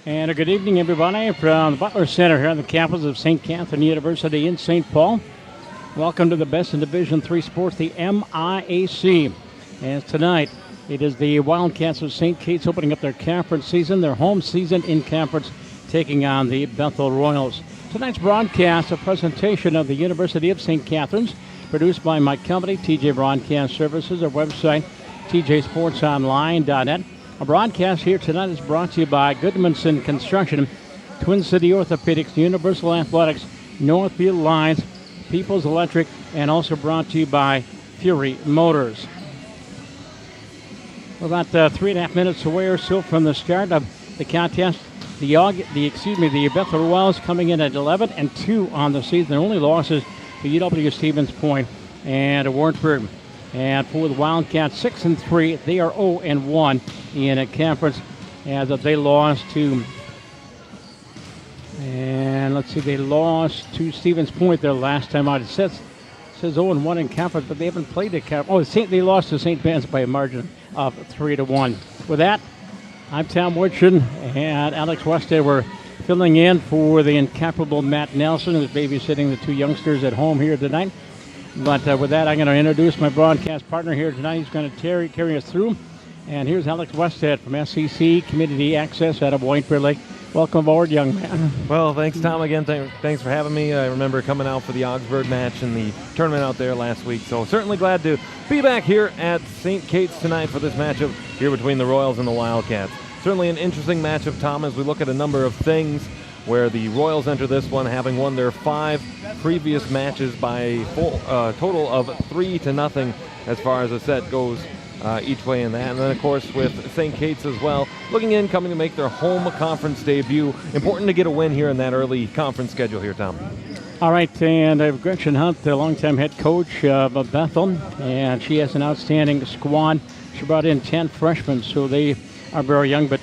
And a good evening, everybody, from the Butler Center here on the campus of St. Catherine University in St. Paul. Welcome to the best in Division III sports, the MIAC. And tonight, it is the Wildcats of St. Kate's opening up their conference season, their home season in conference, taking on the Bethel Royals. Tonight's broadcast, a presentation of the University of St. Catherine's, produced by my company, TJ Broadcast Services, our website, tjsportsonline.net. Our broadcast here tonight is brought to you by Goodmanson Construction, Twin City Orthopedics, Universal Athletics, Northfield Lines, People's Electric, and also brought to you by Fury Motors. We're about 3.5 minutes away or so from the start of the contest. The Bethel Royals coming in at 11-2 on the season. Their only losses to UW Stevens Point and Wartburg. And for the Wildcats, 6-3, they are 0-1 in a conference as they lost to, they lost to Stevens Point their last time out. It says 0-1 in conference, but they haven't played a conference. They lost to St. Ben's by a margin of 3-1. With that, I'm Tom Woodson, and Alex Westhead. We're filling in for the incomparable Matt Nelson, who's babysitting the two youngsters at home here tonight. But with that, I'm going to introduce my broadcast partner here tonight. He's going to carry us through. And here's Alex Westhead from SCC Community Access out of White Bear Lake. Welcome aboard, young man. Well, thanks, Tom, again. Thanks for having me. I remember coming out for the Augsburg match and the tournament out there last week. So certainly glad to be back here at St. Kate's tonight for this matchup here between the Royals and the Wildcats. Certainly an interesting matchup, Tom, as we look at a number of things where the Royals enter this one having won their 5 previous matches by a total of 3-0 as far as the set goes each way in that. And then, of course, with St. Kate's as well, coming to make their home conference debut. Important to get a win here in that early conference schedule here, Tom. All right, and I have Gretchen Hunt, the longtime head coach of Bethel, and she has an outstanding squad. She brought in 10 freshmen, so they are very young, but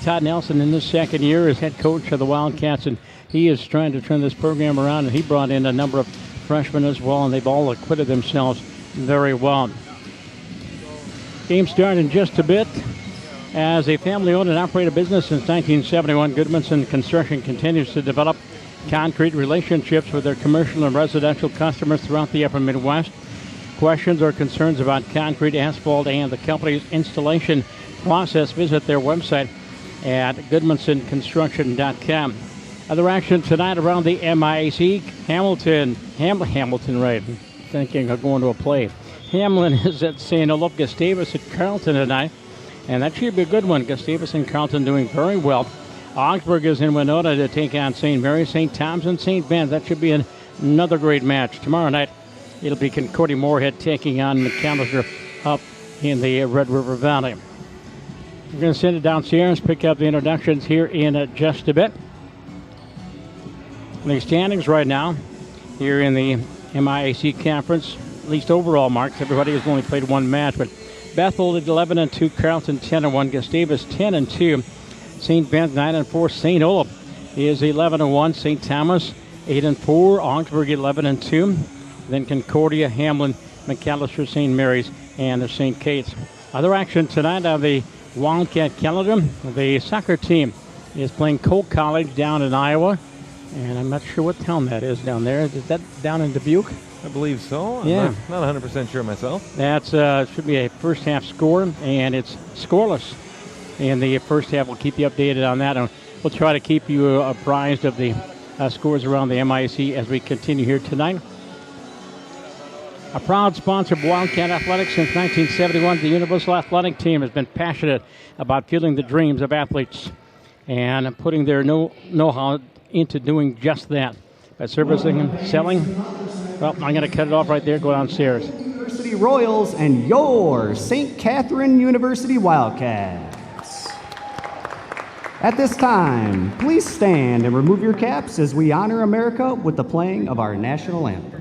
Todd Nelson in his second year is head coach of the Wildcats, and he is trying to turn this program around, and he brought in a number of freshmen as well, and they've all acquitted themselves very well. Game started in just a bit. As a family-owned and operated business since 1971, Goodmanson Construction continues to develop concrete relationships with their commercial and residential customers throughout the upper Midwest. Questions or concerns about concrete, asphalt, and the company's installation process, visit their website at goodmansonconstruction.com. Other action tonight around the MIAC. Hamilton, right? Thinking of going to a play. Hamlin is at St. Olaf, Gustavus at Carleton tonight, and that should be a good one. Gustavus and Carleton doing very well. Augsburg is in Winona to take on St. Mary's, St. Thomas, and St. Ben's. That should be another great match. Tomorrow night, it'll be Concordia Moorhead taking on McAllister up in the Red River Valley. We're going to send it downstairs, pick up the introductions here in just a bit. The standings right now here in the MIAC Conference, at least overall marks. Everybody has only played one match, but Bethel at 11-2, Carleton 10-1, Gustavus 10-2, St. Ben's 9-4, St. Olaf is 11-1, St. Thomas 8-4, Augsburg 11-2, then Concordia, Hamlin, McAllister, St. Mary's, and the St. Kate's. Other action tonight on the Wildcat calendar. The soccer team is playing Cole College down in Iowa, and I'm not sure what town that is down there. Is that down in Dubuque? I believe so. Yeah. I'm not 100% sure myself. That's should be a first half score, and it's scoreless in the first half. We'll keep you updated on that, and we'll try to keep you apprised of the scores around the MIAC as we continue here tonight. A proud sponsor of Wildcat Athletics since 1971, the Universal Athletic Team has been passionate about fueling the dreams of athletes and putting their know-how into doing just that. By servicing and selling, well, I'm going to cut it off right there, go downstairs. University Royals and your St. Catherine University Wildcats. At this time, please stand and remove your caps as we honor America with the playing of our national anthem.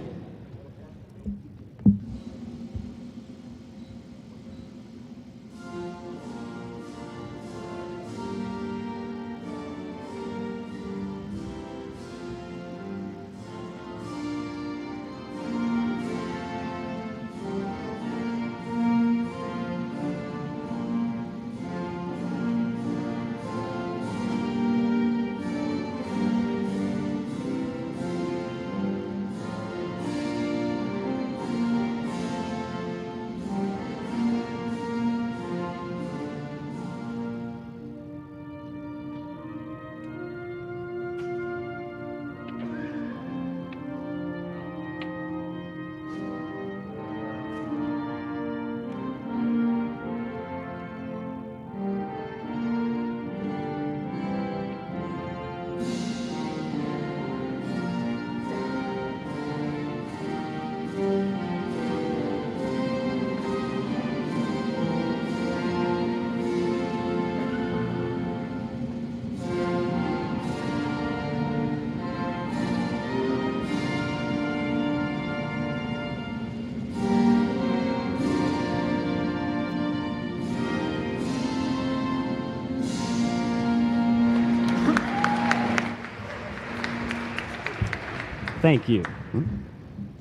Thank you.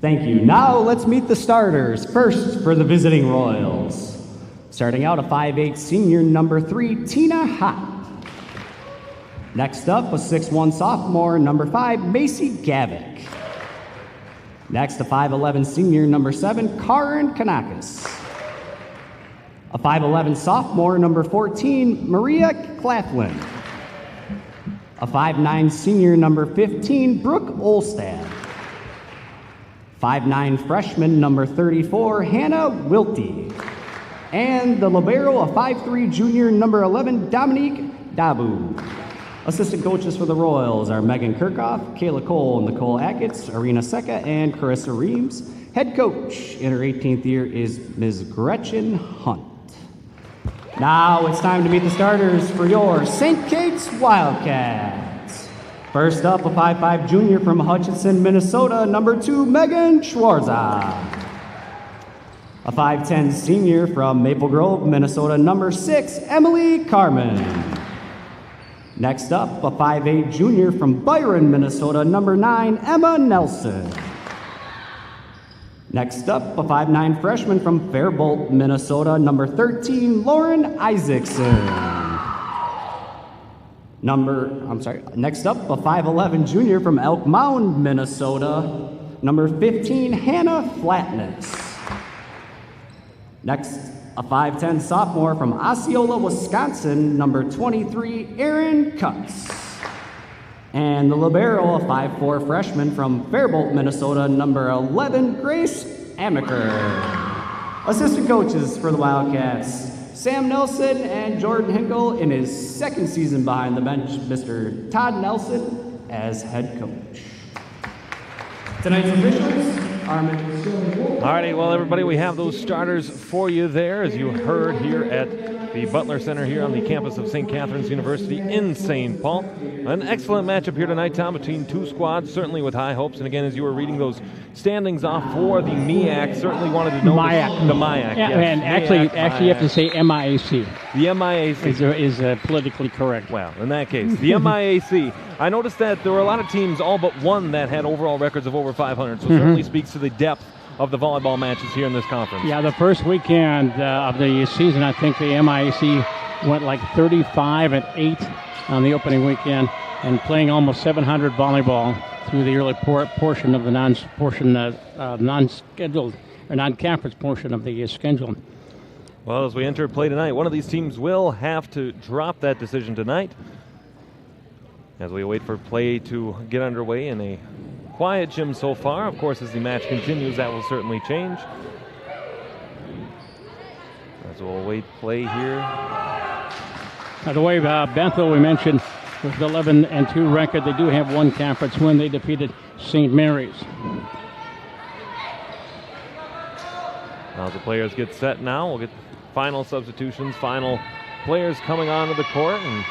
Thank you. Now let's meet the starters. First for the visiting Royals. Starting out, a 5'8" senior, number 3, Tina Hott. Next up, a 6'1" sophomore, number 5, Macy Gavick. Next, a 5'11" senior, number 7, Karin Kanakis. A 5'11" sophomore, number 14, Maria Claflin. A 5'9" senior, number 15, Brooke Olstad. 5'9" freshman, number 34, Hannah Wilty. And the libero, a 5'3" junior, number 11, Dominique Dabu. Assistant coaches for the Royals are Megan Kirchhoff, Kayla Cole, Nicole Ackett, Arena Secca, and Carissa Reams. Head coach in her 18th year is Ms. Gretchen Hunt. Now it's time to meet the starters for your St. Kate's Wildcats. First up, a 5'5" junior from Hutchinson, Minnesota, number 2, Megan Schwarza. A 5'10" senior from Maple Grove, Minnesota, number 6, Emily Carmen. Next up, a 5'8" junior from Byron, Minnesota, number 9, Emma Nelson. Next up, a 5'9" freshman from Faribault, Minnesota, number 13, Lauren Isaacson. Next up, a 5'11" junior from Elk Mound, Minnesota, number 15, Hannah Flatness. Next, a 5'10" sophomore from Osceola, Wisconsin, number 23, Erin Cutts. And the libero, a 5'4" freshman from Faribault, Minnesota, number 11, Grace Amaker. Assistant coaches for the Wildcats, Sam Nelson and Jordan Hinkle in his second season behind the bench, Mr. Todd Nelson as head coach. Tonight's officials, Alrighty, well, everybody, we have those starters for you there, as you heard here at the Butler Center here on the campus of St. Catherine's University in St. Paul. An excellent matchup here tonight, Tom, between two squads, certainly with high hopes. And again, as you were reading those standings off for the MIAC, certainly wanted to know MIAC. The MIAC, yeah, yes. and actually, you have to say MIAC. The MIAC is politically correct. Well, in that case, the MIAC. I noticed that there were a lot of teams, all but one, that had overall records of over 500. So certainly speaks to the depth of the volleyball matches here in this conference. Yeah, the first weekend of the season, I think the MIAC went like 35-8 on the opening weekend, and playing almost 700 volleyball through the early portion of the non-scheduled or non-conference portion of the schedule. Well, as we enter play tonight, one of these teams will have to drop that decision tonight as we wait for play to get underway in a quiet gym so far. Of course, as the match continues, that will certainly change. As we'll await play here. By the way, Bethel, we mentioned, with the 11-2 record, they do have one conference win. They defeated St. Mary's. Now the players get set now. We'll get final substitutions, final players coming onto the court, and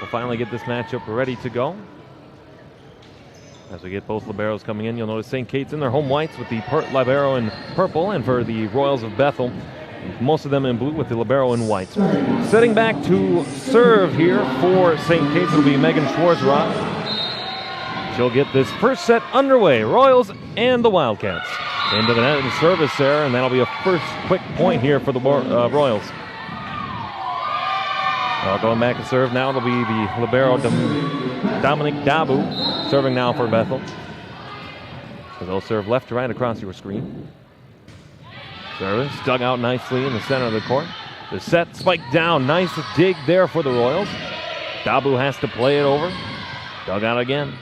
we'll finally get this matchup ready to go. As we get both liberos coming in, you'll notice St. Kate's in their home whites with the libero in purple, and for the Royals of Bethel, most of them in blue with the libero in white. Setting back to serve here for St. Kate's, it'll be Megan Schwarzrock. She'll get this first set underway. Royals and the Wildcats. Into the net and service there, and that'll be a first quick point here for the Royals. Going back to serve now, it'll be the libero Dominic Dabu serving now for Bethel. So they'll serve left to right across your screen. Service dug out nicely in the center of the court. The set spiked down. Nice dig there for the Royals. Dabu has to play it over. Dug out again.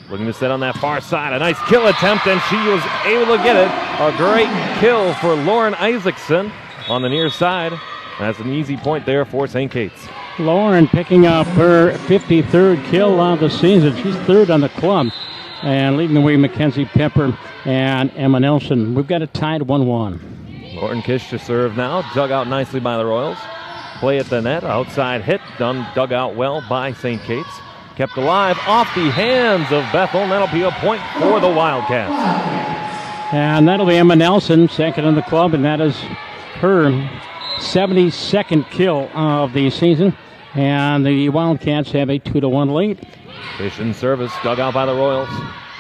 Looking to set on that far side. A nice kill attempt, and she was able to get it. A great kill for Lauren Isaacson on the near side. That's an easy point there for St. Kate's. Lauren picking up her 53rd kill of the season. She's third on the club. And leading the way, Mackenzie Pepper and Emma Nelson. We've got it tied 1-1. Lauren Kish to serve now. Dug out nicely by the Royals. Play at the net. Outside hit. Dug out well by St. Kate's. Kept alive off the hands of Bethel, and that'll be a point for the Wildcats. And that'll be Emma Nelson, second in the club, and that is her 72nd kill of the season. And the Wildcats have a 2-1 lead. Fish in service, dug out by the Royals.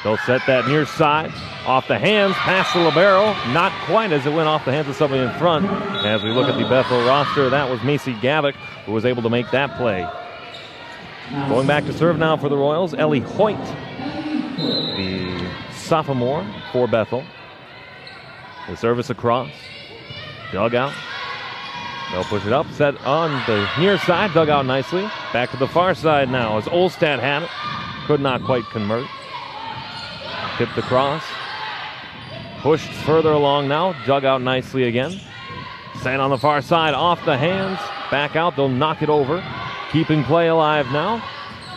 They'll set that near side. Off the hands, past the libero. Not quite as it went off the hands of somebody in front. As we look at the Bethel roster, that was Macy Gavick who was able to make that play. Going back to serve now for the Royals, Ellie Hoyt, the sophomore for Bethel. The service across. Dug out. They'll push it up, set on the near side, dug out nicely. Back to the far side now as Olstad had it. Could not quite convert. Tipped across. Pushed further along now, dug out nicely again. Set on the far side, off the hands. Back out, they'll knock it over. Keeping play alive now.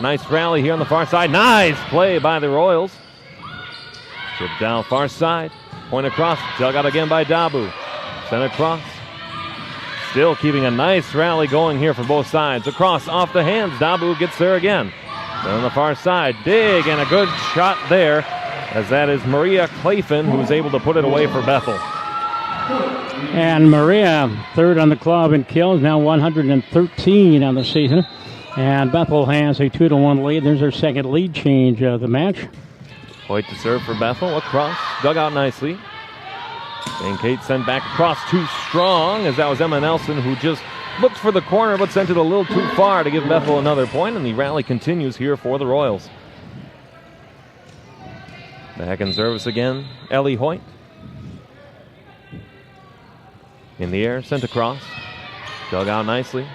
Nice rally here on the far side. Nice play by the Royals. Tip down far side. Point across, dug out again by Dabu. Sent across. Still keeping a nice rally going here for both sides. Across, off the hands, Dabu gets there again. Then on the far side, dig, and a good shot there, as that is Maria Clayfin who's able to put it away for Bethel. And Maria, third on the club in kills, now 113 on the season. And Bethel has a 2-1 lead. There's their second lead change of the match. Hoyt to serve for Bethel, across, dug out nicely. And Kate sent back across too strong, as that was Emma Nelson who just looked for the corner but sent it a little too far to give Bethel another point, and the rally continues here for the Royals. Back in service again, Ellie Hoyt. In the air, sent across. Dug out nicely.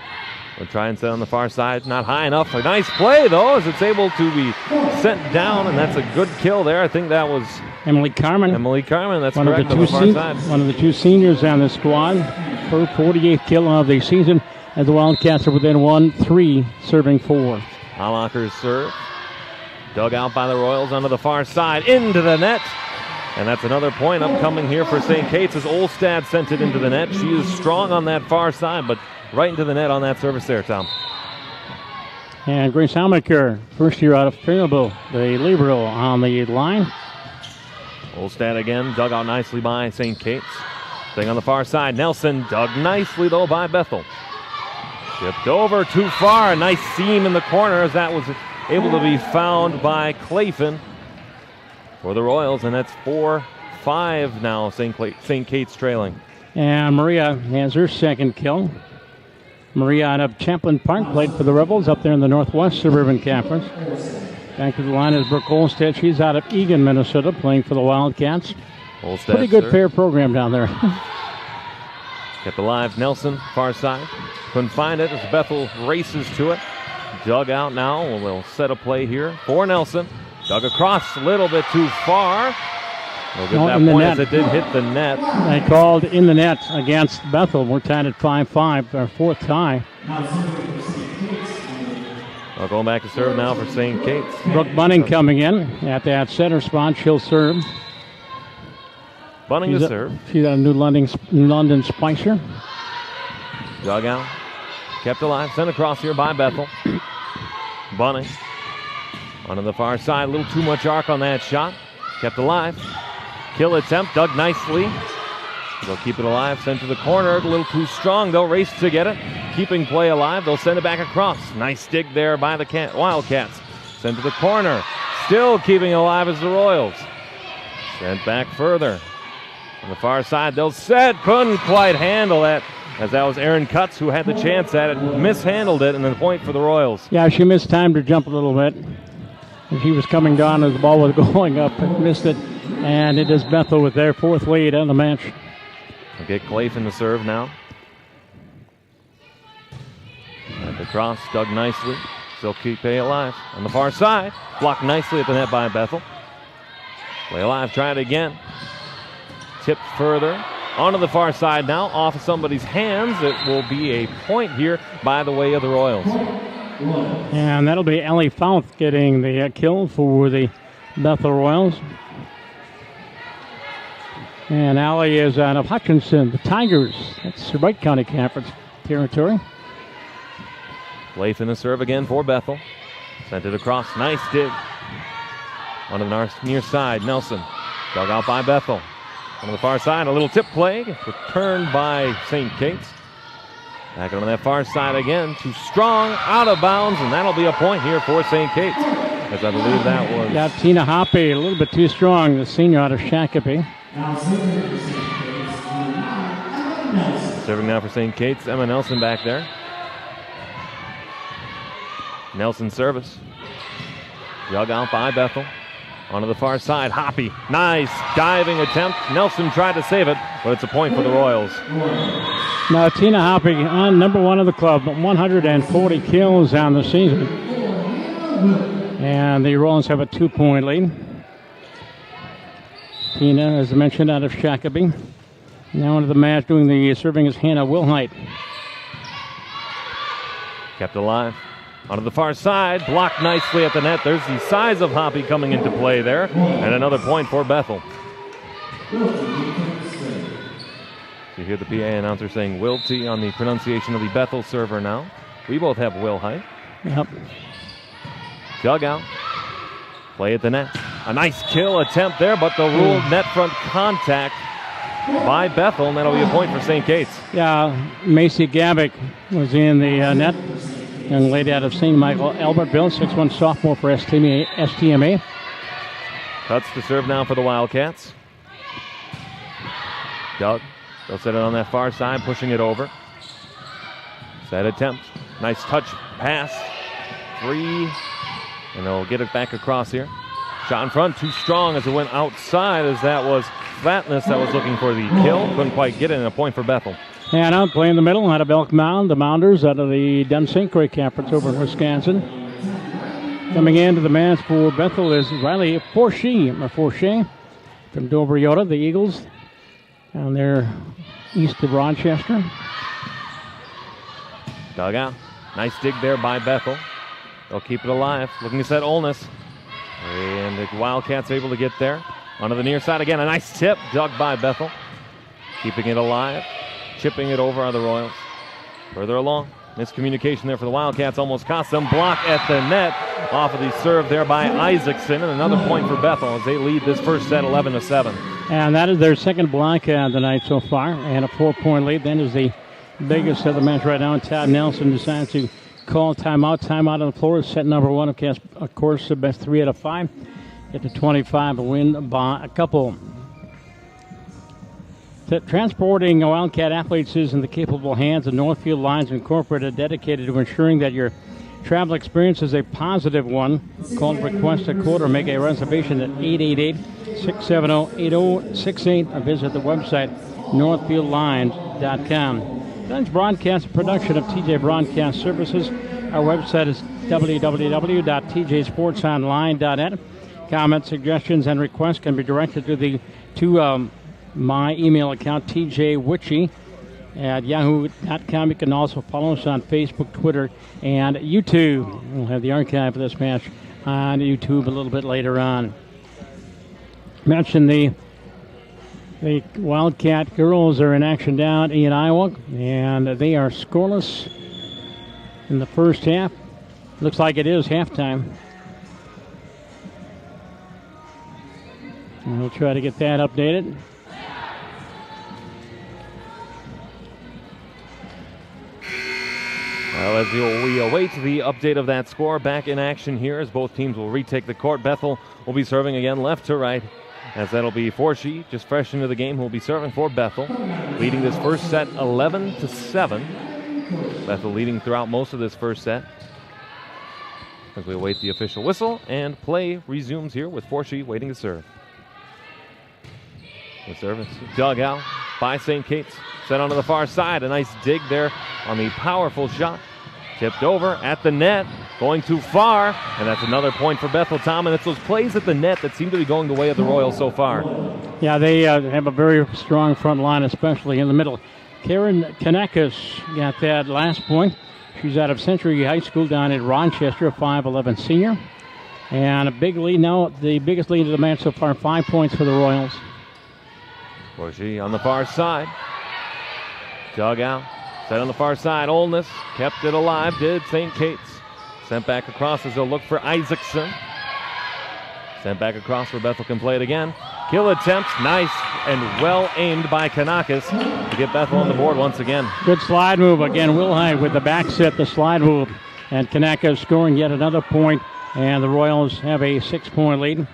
We'll try and set on the far side. Not high enough. A nice play, though, as it's able to be sent down, and that's a good kill there. I think that was Emily Carmen. That's one correct, of the on the far side. One of the two seniors on the squad. Her 48th kill of the season, as the Wildcats are within 1-3, serving 4. Hollacher's serve. Dug out by the Royals onto the far side, into the net. And that's another point upcoming here for St. Kate's as Olstad sent it into the net. She is strong on that far side, but right into the net on that service there, Tom. And Grace Almaker, first year out of Faribault, the libero on the line. Olstad again, dug out nicely by St. Kate's. Thing on the far side, Nelson dug nicely though by Bethel. Shipped over too far, a nice seam in the corner as that was able to be found by Clayfin for the Royals, and that's 4-5 now, St. Kate's trailing. And Maria has her second kill. Maria out of Champlin Park played for the Rebels up there in the Northwest Suburban Conference. Back to the line is Brooke Olstad. She's out of Eagan, Minnesota, playing for the Wildcats. Olstad, pretty good pair program down there. Kept alive, Nelson, far side. Couldn't find it as Bethel races to it. Dug out now. We'll set a play here for Nelson. Dug across a little bit too far. We'll get that point as it did hit the net. They called in the net against Bethel. We're tied at 5-5, our fourth tie. Well, going back to serve now for St. Kate's. Brooke Bunning coming in at that center spot. She'll serve. Bunning to serve. She's a New London Spicer. Dug out. Kept alive. Sent across here by Bethel. Bunning. Onto the far side. A little too much arc on that shot. Kept alive. Kill attempt. Dug nicely. They'll keep it alive. Sent to the corner. A little too strong. They'll race to get it. Keeping play alive. They'll send it back across. Nice dig there by the Wildcats. Sent to the corner. Still keeping alive as the Royals. Sent back further. On the far side, they'll set. Couldn't quite handle that, as that was Erin Cutts who had the chance at it. Mishandled it, and then point for the Royals. Yeah, she missed time to jump a little bit. She was coming down as the ball was going up and missed it. And it is Bethel with their fourth lead on the match. We'll get Clayfin to serve now. At the cross, dug nicely. Still keep play alive. On the far side, blocked nicely at the net by Bethel. Play alive, try it again. Tipped further. Onto the far side now, off of somebody's hands. It will be a point here by the way of the Royals. And that'll be Ellie Fouth getting the kill for the Bethel Royals. And Allie is out of Hutchinson, the Tigers. That's the Wright County Conference territory. Lathan to serve again for Bethel. Sent it across. Nice dig. Onto the near side. Nelson. Dug out by Bethel. On the far side, a little tip play. Returned by St. Kate's. Back on that far side again. Too strong, out of bounds, and that'll be a point here for St. Kate's. As I believe that was... Yeah, Tina Hoppe, a little bit too strong, the senior out of Shakopee. Serving now for St. Kate's, Emma Nelson back there. Nelson service. Dug out by Bethel. Onto the far side, Hoppe. Nice diving attempt. Nelson tried to save it, but it's a point for the Royals. Now Tina Hoppe on number one of the club, 140 kills on the season. And the Royals have a 2-point lead. Tina, as I mentioned, out of Shakopee. Now into the match, doing the serving is Hannah Wilhite. Kept alive. Onto the far side, blocked nicely at the net. There's the size of Hoppe coming into play there. And another point for Bethel. You hear the PA announcer saying Wilty on the pronunciation of the Bethel server now. We both have Wilhite. Yep. Dug out. Play at the net. A nice kill attempt there, but the ruled net front contact by Bethel, and that'll be a point for St. Kate's. Yeah, Macy Gavick was in the net. Young lady out of St. Michael, Albertville, 6'1" sophomore for STMA. Cuts to serve now for the Wildcats. Doug, they'll set it on that far side, pushing it over. Set attempt. Nice touch pass. 3. And they'll get it back across here. Shot in front, too strong as it went outside, as that was Fatness that was looking for the kill. Couldn't quite get it, and a point for Bethel. Hannah playing the middle out of Elk Mound. The Mounders out of the Dunn St. Croix Conference over in Wisconsin. Coming into the match for Bethel is Riley Forche from Dover Yoda, the Eagles. Down there east of Rochester. Dug out. Nice dig there by Bethel. They'll keep it alive. Looking to set Olness. And the Wildcats able to get there. Onto the near side again. A nice tip dug by Bethel. Keeping it alive. Chipping it over are the Royals. Further along. Miscommunication there for the Wildcats. Almost cost them. Block at the net. Off of the serve there by Isaacson. And another point for Bethel as they lead this first set 11-7. And that is their second block of the night so far. And a 4-point lead. Then is the biggest of the match right now. And Todd Nelson decides to call timeout. Timeout on the floor is set number one. Of course, the best 3 out of 5. Get to 25 and win by a couple. Transporting Wildcat athletes is in the capable hands of Northfield Lines Incorporated, dedicated to ensuring that your travel experience is a positive one. Call to request a quote or make a reservation at 888-670-8068 or visit the website northfieldlines.com. Tonight's broadcast is a production of TJ Broadcast Services. Our website is www.tjsportsonline.net. Comments, suggestions, and requests can be directed to my email account, tjwitchy@yahoo.com. You can also follow us on Facebook, Twitter, and YouTube. We'll have the archive for this match on YouTube a little bit later on. Mentioned the Wildcat girls are in action down in Iowa, and they are scoreless in the first half. Looks like it is halftime. And we'll try to get that updated. Well, as we await the update of that score, back in action here as both teams will retake the court. Bethel will be serving again left to right, as that'll be Forshee, just fresh into the game, who will be serving for Bethel, leading this first set 11-7. Bethel leading throughout most of this first set. As we await the official whistle, and play resumes here with Forshee waiting to serve. The service dug out by St. Kate's. Set onto the far side. A nice dig there on the powerful shot. Tipped over at the net. Going too far. And that's another point for Bethel, Tom. And it's those plays at the net that seem to be going the way of the Royals so far. Yeah, they have a very strong front line, especially in the middle. Karen Kanekis got that last point. She's out of Century High School down in Rochester, a 5'11 senior. And a big lead now, the biggest lead of the match so far, 5 points for the Royals. Forshee on the far side. Dug out. Set on the far side. Olness kept it alive. Did St. Kate's. Sent back across as they'll look for Isaacson. Sent back across where Bethel can play it again. Kill attempt, nice and well aimed by Kanakis to get Bethel on the board once again. Good slide move again. Wilhite with the back set, the slide move. And Kanakis scoring yet another point. And the Royals have a 6-point lead.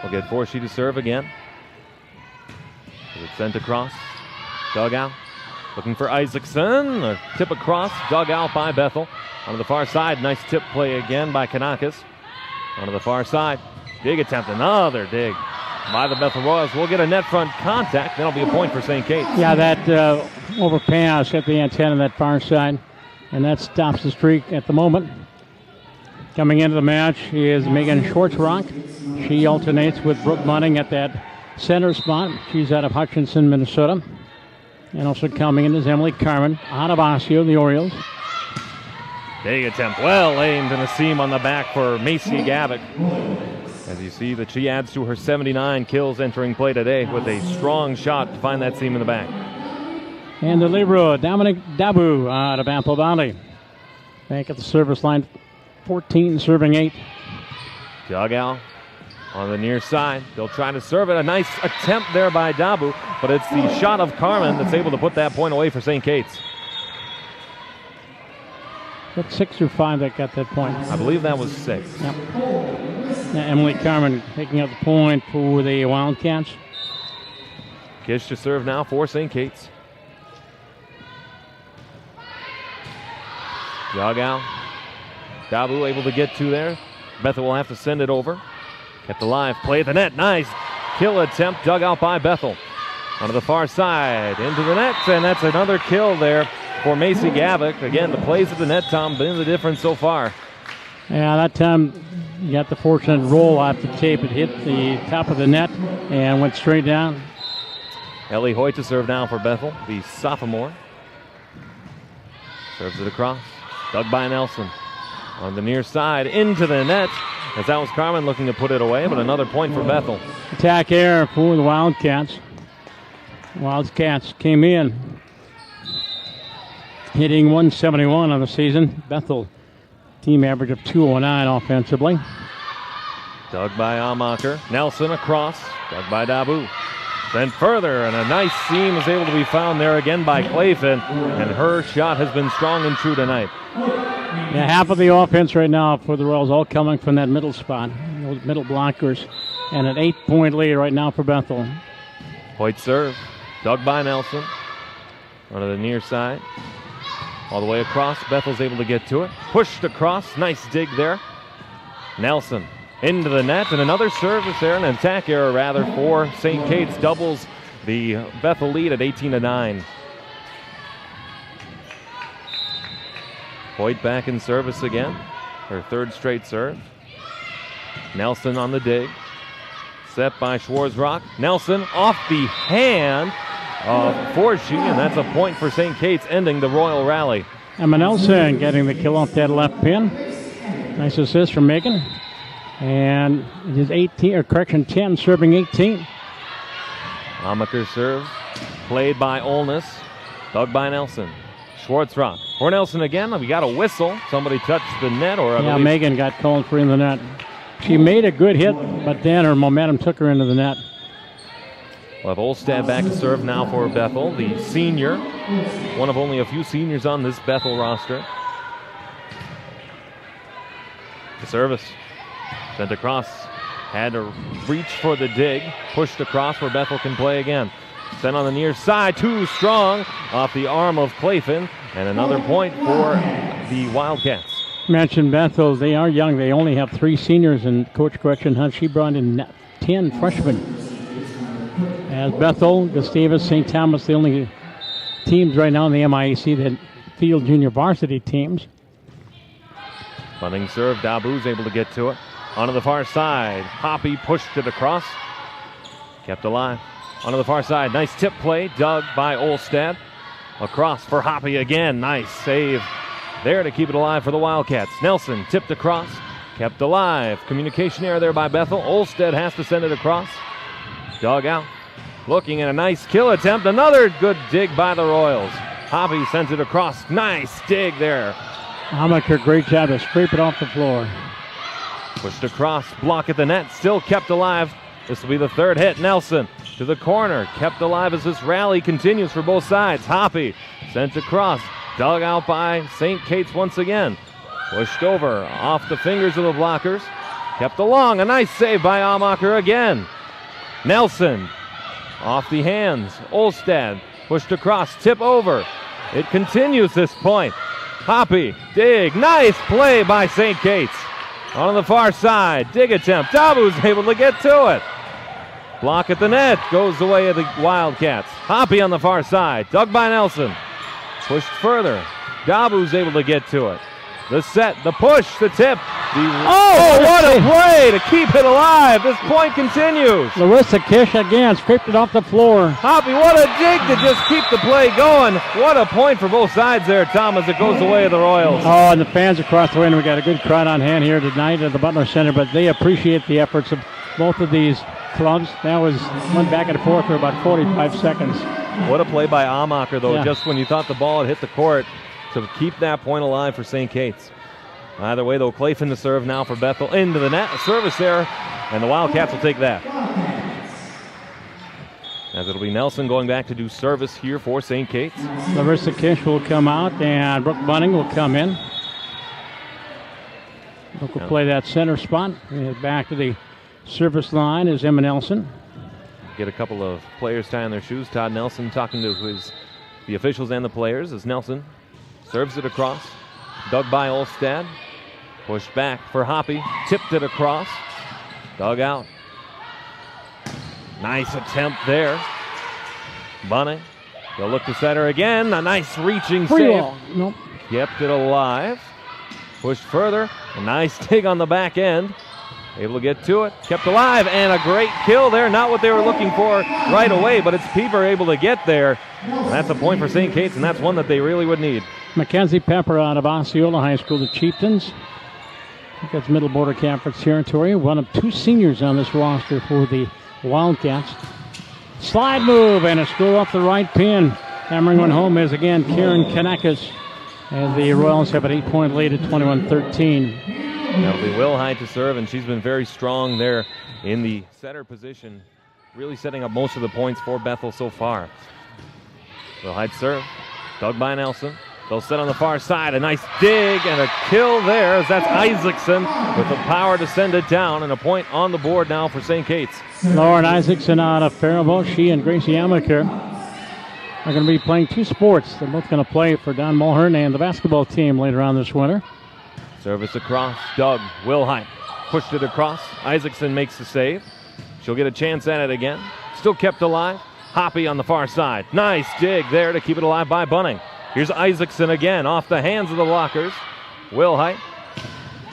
We'll get Forshee to serve again. It's sent across. Dug out. Looking for Isaacson. A tip across. Dug out by Bethel. Onto the far side. Nice tip play again by Kanakis. Onto the far side. Dig attempt. Another dig by the Bethel Royals. We'll get a net front contact. That'll be a point for St. Kate's. Yeah, that overpass hit the antenna on that far side. And that stops the streak at the moment. Coming into the match is Megan Schwartzrock. She alternates with Brooke Munning at that center spot. She's out of Hutchinson, Minnesota. And also coming in is Emily Carmen out of Osseo, the Orioles. Big attempt, well aimed in a seam on the back for Macy Gavick. As you see that she adds to her 79 kills entering play today with a strong shot to find that seam in the back. And the libero, Dominic Dabu out of Apple Valley. Back at the service line, 14 serving 8. Dug out on the near side. They'll try to serve it. A nice attempt there by Dabu, but it's the shot of Carmen that's able to put that point away for St. Kate's. That's 6 or 5 that got that point. I believe that was 6. Yep. Now Emily Carmen taking up the point for the Wildcats. Kish to serve now for St. Kate's. Dug out. Dabu able to get to there. Bethel will have to send it over. Kept alive. Play at the net. Nice kill attempt dug out by Bethel. Onto the far side. Into the net. And that's another kill there for Macy Gavick. Again, the plays at the net, Tom, been the difference so far. Yeah, that time you got the fortunate roll off the tape. It hit the top of the net and went straight down. Ellie Hoyt to serve now for Bethel, the sophomore. Serves it across. Dug by Nelson. On the near side, into the net. As that was Carmen looking to put it away, but another point for Bethel. Attack air for the Wildcats. Wildcats came in hitting 171 on the season. Bethel, team average of 209 offensively. Dug by Amacher. Nelson across. Dug by Dabu. Then further, and a nice seam is able to be found there again by Clayfin. And her shot has been strong and true tonight. Yeah, half of the offense right now for the Royals all coming from that middle spot, those middle blockers. And an 8-point lead right now for Bethel. Hoyt serve. Dug by Nelson. Onto the near side. All the way across. Bethel's able to get to it. Pushed across. Nice dig there. Nelson into the net. And another service there. An attack error, rather, for St. Kate's. Doubles the Bethel lead at 18-9. Hoyt back in service again. Her third straight serve. Nelson on the dig. Set by Schwarzrock. Nelson off the hand of Forshee, and that's a point for St. Kate's, ending the Royal rally. Emma Nelson getting the kill off that left pin. Nice assist from Megan. And it is 10, serving 18. Amaker serves. Played by Olness. Dug by Nelson. Schwarzrock. For Nelson again. We got a whistle. Somebody touched the net, or yeah, Megan got called for in the net. She made a good hit, but then her momentum took her into the net. We'll have Olstad back to serve now for Bethel, the senior. One of only a few seniors on this Bethel roster. The service. Sent across. Had to reach for the dig. Pushed across where Bethel can play again. Sent on the near side. Too strong off the arm of Clayfin. And another point for the Wildcats. Mentioned Bethel, they are young. They only have 3 seniors, and Coach Gretchen Hunt, she brought in 10 freshmen. As Bethel, Gustavus, St. Thomas, the only teams right now in the MIAC that field junior varsity teams. Bunting serve. Dabu's able to get to it. Onto the far side. Hoppy pushed it across. Kept alive. Onto the far side. Nice tip play. Dug by Olstad. Across for Hoppy again. Nice save there to keep it alive for the Wildcats. Nelson tipped across. Kept alive. Communication error there by Bethel. Olstad has to send it across. Dug out. Looking at a nice kill attempt. Another good dig by the Royals. Hoppy sends it across. Nice dig there. Amaker, great job to scrape it off the floor. Pushed across, block at the net, still kept alive. This will be the third hit. Nelson to the corner, kept alive as this rally continues for both sides. Hoppy sent across, dug out by St. Kate's once again. Pushed over, off the fingers of the blockers. Kept along, a nice save by Amacher again. Nelson, off the hands. Olstad, pushed across, tip over. It continues this point. Hoppy, dig, nice play by St. Kate's. On the far side, dig attempt. Dabu's able to get to it. Block at the net, goes the way of the Wildcats. Hoppy on the far side, dug by Nelson. Pushed further. Dabu's able to get to it. The set, the push, the tip. What a play to keep it alive. This point continues. Larissa Kish again scraped it off the floor. Hoppy, what a dig to just keep the play going. What a point for both sides there, Tom, as it goes the way of the Royals. Oh, and the fans across the way, and we got a good crowd on hand here tonight at the Butler Center, but they appreciate the efforts of both of these clubs. That went back and forth for about 45 seconds. What a play by Amacher, though, just when you thought the ball had hit the court, to keep that point alive for St. Kate's. Either way, though, Clayton to serve now for Bethel. Into the net, a service error, and the Wildcats will take that. As it'll be Nelson going back to do service here for St. Kate's. Larissa Kish will come out, and Brooke Bunning will come in. Brooke will play that center spot. And back to the service line is Emma Nelson. Get a couple of players tying their shoes. Todd Nelson talking to the officials and the players as Nelson serves it across. Dug by Olstad. Pushed back for Hoppy. Tipped it across. Dug out. Nice attempt there. Bunning. They'll look to center again. A nice reaching save. Nope. Kept it alive. Pushed further. A nice dig on the back end. Able to get to it. Kept alive. And a great kill there. Not what they were looking for right away, but it's Pieper able to get there. And that's a point for St. Kate's, and that's one that they really would need. Mackenzie Pepper out of Osceola High School, the Chieftains. I think that's Middle Border Conference territory. One of two seniors on this roster for the Wildcats. Slide move and a screw off the right pin. Hammering one home is again Karen Kanakis. And the Royals have an 8-point lead at 21-13. That'll be Wilhite to serve, and she's been very strong there in the center position, really setting up most of the points for Bethel so far. Wilhite serve, dug by Nelson. They'll set on the far side. A nice dig and a kill there as that's Isaacson with the power to send it down, and a point on the board now for St. Kate's. Lauren Isaacson out of Faribault. She and Gracie Amaker are going to be playing two sports. They're both going to play for Don Mulhern and the basketball team later on this winter. Service across, Doug Wilhite pushed it across. Isaacson makes the save. She'll get a chance at it again. Still kept alive. Hoppy on the far side. Nice dig there to keep it alive by Bunning. Here's Isaacson again off the hands of the blockers. Wilhite.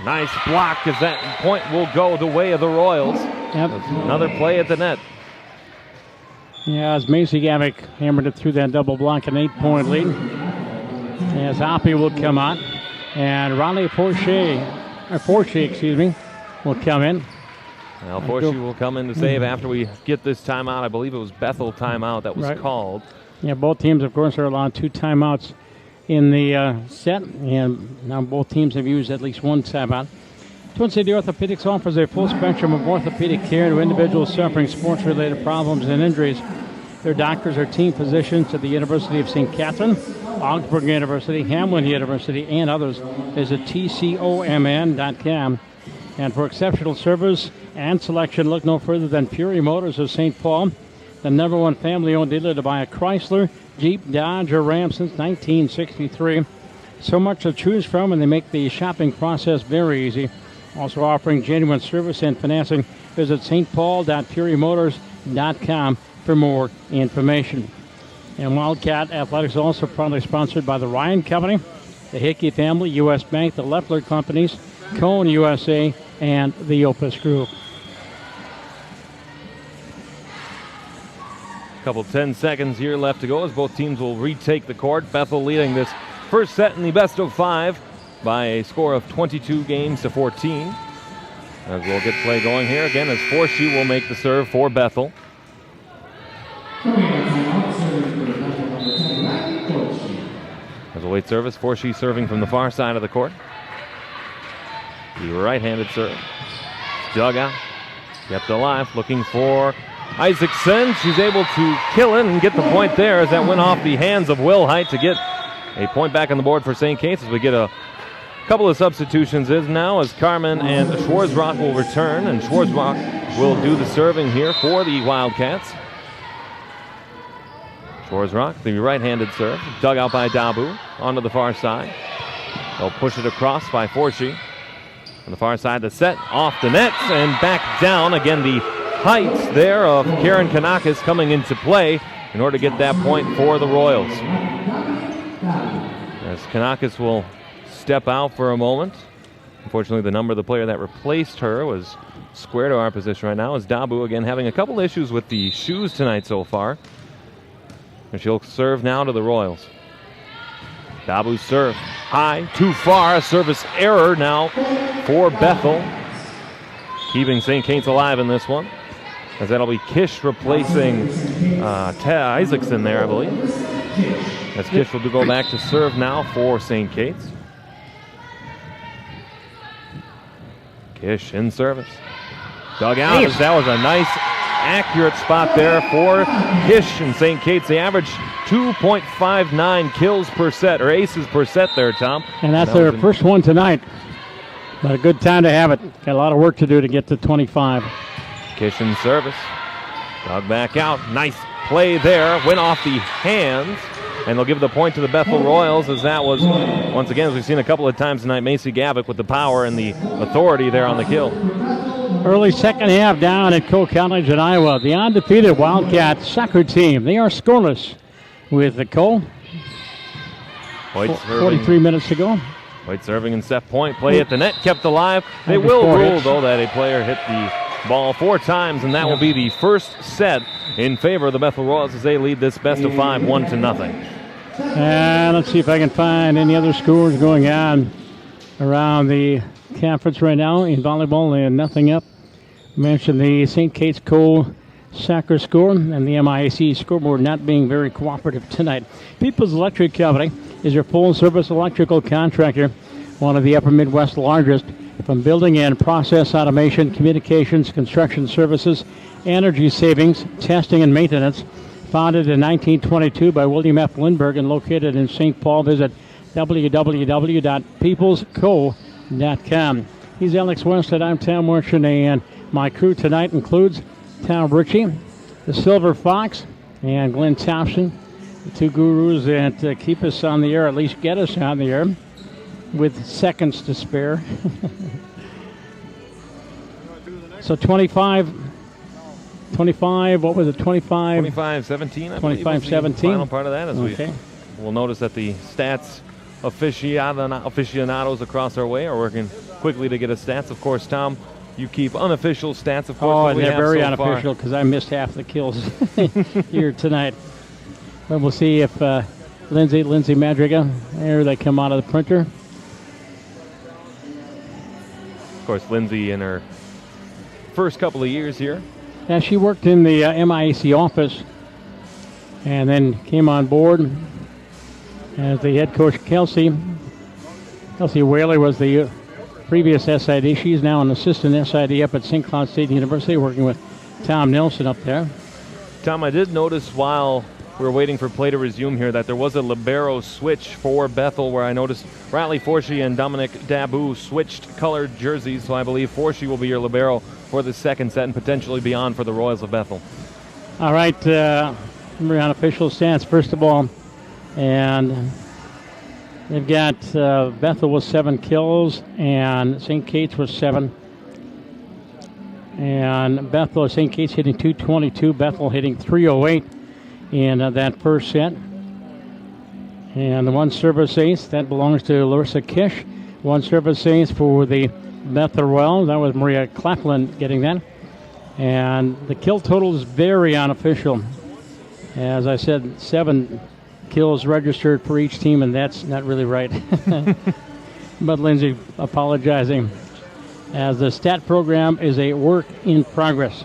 Nice block as that point will go the way of the Royals. Yep. Another play at the net. Yeah, as Macy Gavick hammered it through that double block, an 8-point lead. As Hoppy will come on. And Ronnie Forshey will come in. Well, Forshey will come in to save after we get this timeout. I believe it was Bethel timeout that was called. Yeah, both teams, of course, are allowed 2 timeouts in the set, and now both teams have used at least 1 timeout. Twin City Orthopedics offers a full spectrum of orthopedic care to individuals suffering sports-related problems and injuries. Their doctors are team physicians at the University of St. Catherine, Augsburg University, Hamline University, and others. Visit tcomn.com. And for exceptional service and selection, look no further than Fury Motors of St. Paul, the #1 family-owned dealer to buy a Chrysler, Jeep, Dodge, or Ram since 1963. So much to choose from, and they make the shopping process very easy. Also offering genuine service and financing. Visit stpaul.furymotors.com for more information. And Wildcat Athletics also proudly sponsored by the Ryan Company, the Hickey family, U.S. Bank, the Leffler Companies, Cone USA, and the Opus Group. Couple 10 seconds here left to go as both teams will retake the court. Bethel leading this first set in the best of 5 by a score of 22-14. As we'll get play going here again as Forshey will make the serve for Bethel. As a late service, Forshey serving from the far side of the court. The right-handed serve. Dug out. Kept alive, looking for Isaacson. She's able to kill it and get the point there as that went off the hands of Will Height to get a point back on the board for St. Kate's as we get a couple of substitutions now as Carmen and Schwarzrock will return, and Schwarzrock will do the serving here for the Wildcats. Schwarzrock, the right-handed serve, dug out by Dabu onto the far side. They'll push it across by Forshee. On the far side, the set off the nets and back down. Again, the heights there of Karen Kanakis coming into play in order to get that point for the Royals. As Kanakis will step out for a moment. Unfortunately, the number of the player that replaced her was square to our position right now. As Dabu, again, having a couple issues with the shoes tonight so far. And she'll serve now to the Royals. Dabu's serve high, too far. A service error now for Bethel. Keeping St. Kate's alive in this one. As that'll be Kish replacing Isaacson there, I believe. As Kish will go back to serve now for St. Kate's. Kish in service. Dug out as that was a nice, accurate spot there for Kish and St. Kate's. They average 2.59 kills per set, or aces per set there, Tom. And that's their first one tonight. But a good time to have it. Got a lot of work to do to get to 25. Kish in service. Dug back out. Nice play there. Went off the hands. And they'll give the point to the Bethel Royals, as that was, once again, as we've seen a couple of times tonight, Macy Gavick with the power and the authority there on the kill. Early second half down at Cole College in Iowa. The undefeated Wildcat soccer team. They are scoreless with the Cole. 43 minutes to go. White serving and set point. Play at the net, kept alive. They will rule, though, that a player hit the ball 4 times, and that will be the first set in favor of the Bethel Royals as they lead this best of 5, 1-0. And let's see if I can find any other scores going on around the conference right now in volleyball, and nothing up. Mentioned the St. Kate's Cole soccer score and the MIAC scoreboard not being very cooperative tonight. People's Electric Company is your full-service electrical contractor, one of the Upper Midwest largest, from building and process automation, communications, construction services, energy savings, testing, and maintenance. Founded in 1922 by William F. Lindbergh and located in St. Paul. Visit www.peoplesco.com. He's Alex Weston. I'm Tom Marchand, and my crew tonight includes Tom Ritchie, the Silver Fox, and Glenn Thompson, the two gurus that keep us on the air, at least get us on the air, with seconds to spare. So 25, what was it, 25? 25-17, 25-17. Final part of that, as we'll notice that the stats aficionados across our way are working quickly to get us stats. Of course, Tom, you keep unofficial stats, of course. Oh, and they're very unofficial because I missed half the kills here tonight. But we'll see if Lindsay Madriga, there they come out of the printer. Of course, Lindsay in her first couple of years here. Yeah, she worked in the MIAC office and then came on board as the head coach. Kelsey Whaley was the previous SID. She's now an assistant SID up at St. Cloud State University, working with Tom Nelson up there. Tom, I did notice while we were waiting for play to resume here that there was a libero switch for Bethel, where I noticed Riley Forshee and Dominic Dabu switched colored jerseys, so I believe Forshee will be your libero for the second set and potentially beyond for the Royals of Bethel. All right, we're on official stats first of all, and they've got Bethel with 7 kills and St. Kate's with 7. And St. Kate's hitting 222, Bethel hitting 308 in that first set. And the one service ace, that belongs to Larissa Kish. One service ace for the Bethel Royals, that was Maria Claflin getting that. And the kill total is very unofficial. As I said, 7 kills registered for each team, and that's not really right. But Lindsay apologizing, as the stat program is a work in progress.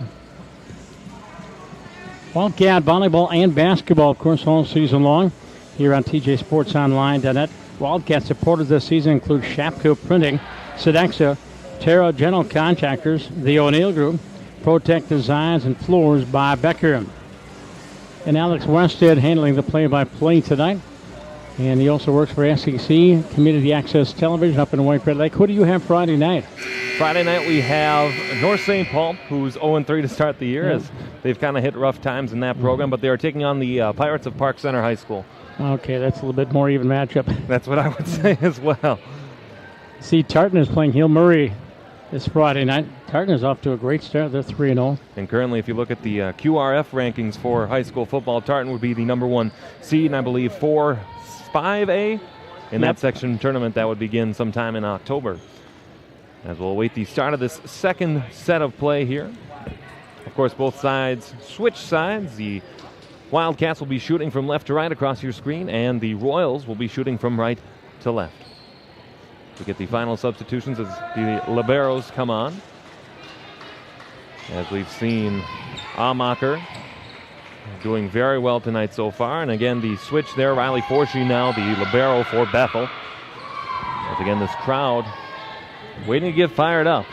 Wildcat volleyball and basketball, of course, all season long here on TJSportsOnline.net. Wildcat supporters this season include Shapco Printing, Sodexo, Terra General Contractors, the O'Neill Group, Protect Designs and Floors by Becker. And Alex Westhead handling the play-by-play tonight. And he also works for SEC, Community Access Television up in White Bear Lake. Who do you have Friday night? Friday night we have North St. Paul, who's 0-3 to start the year, as they've kind of hit rough times in that program, but they are taking on the Pirates of Park Center High School. Okay, that's a little bit more even matchup. That's what I would say as well. See, Tartan is playing Hill Murray this Friday night. Tartan is off to a great start. They're 3-0. And currently, if you look at the QRF rankings for high school football, Tartan would be the number 1 seed, and I believe 5A in that section tournament that would begin sometime in October. As we'll await the start of this second set of play here. Of course, both sides switch sides. The Wildcats will be shooting from left to right across your screen, and the Royals will be shooting from right to left. We get the final substitutions as the liberos come on. As we've seen Amacher doing very well tonight so far. And again, the switch there, Riley Forshee now, the libero for Bethel. As again, this crowd waiting to get fired up.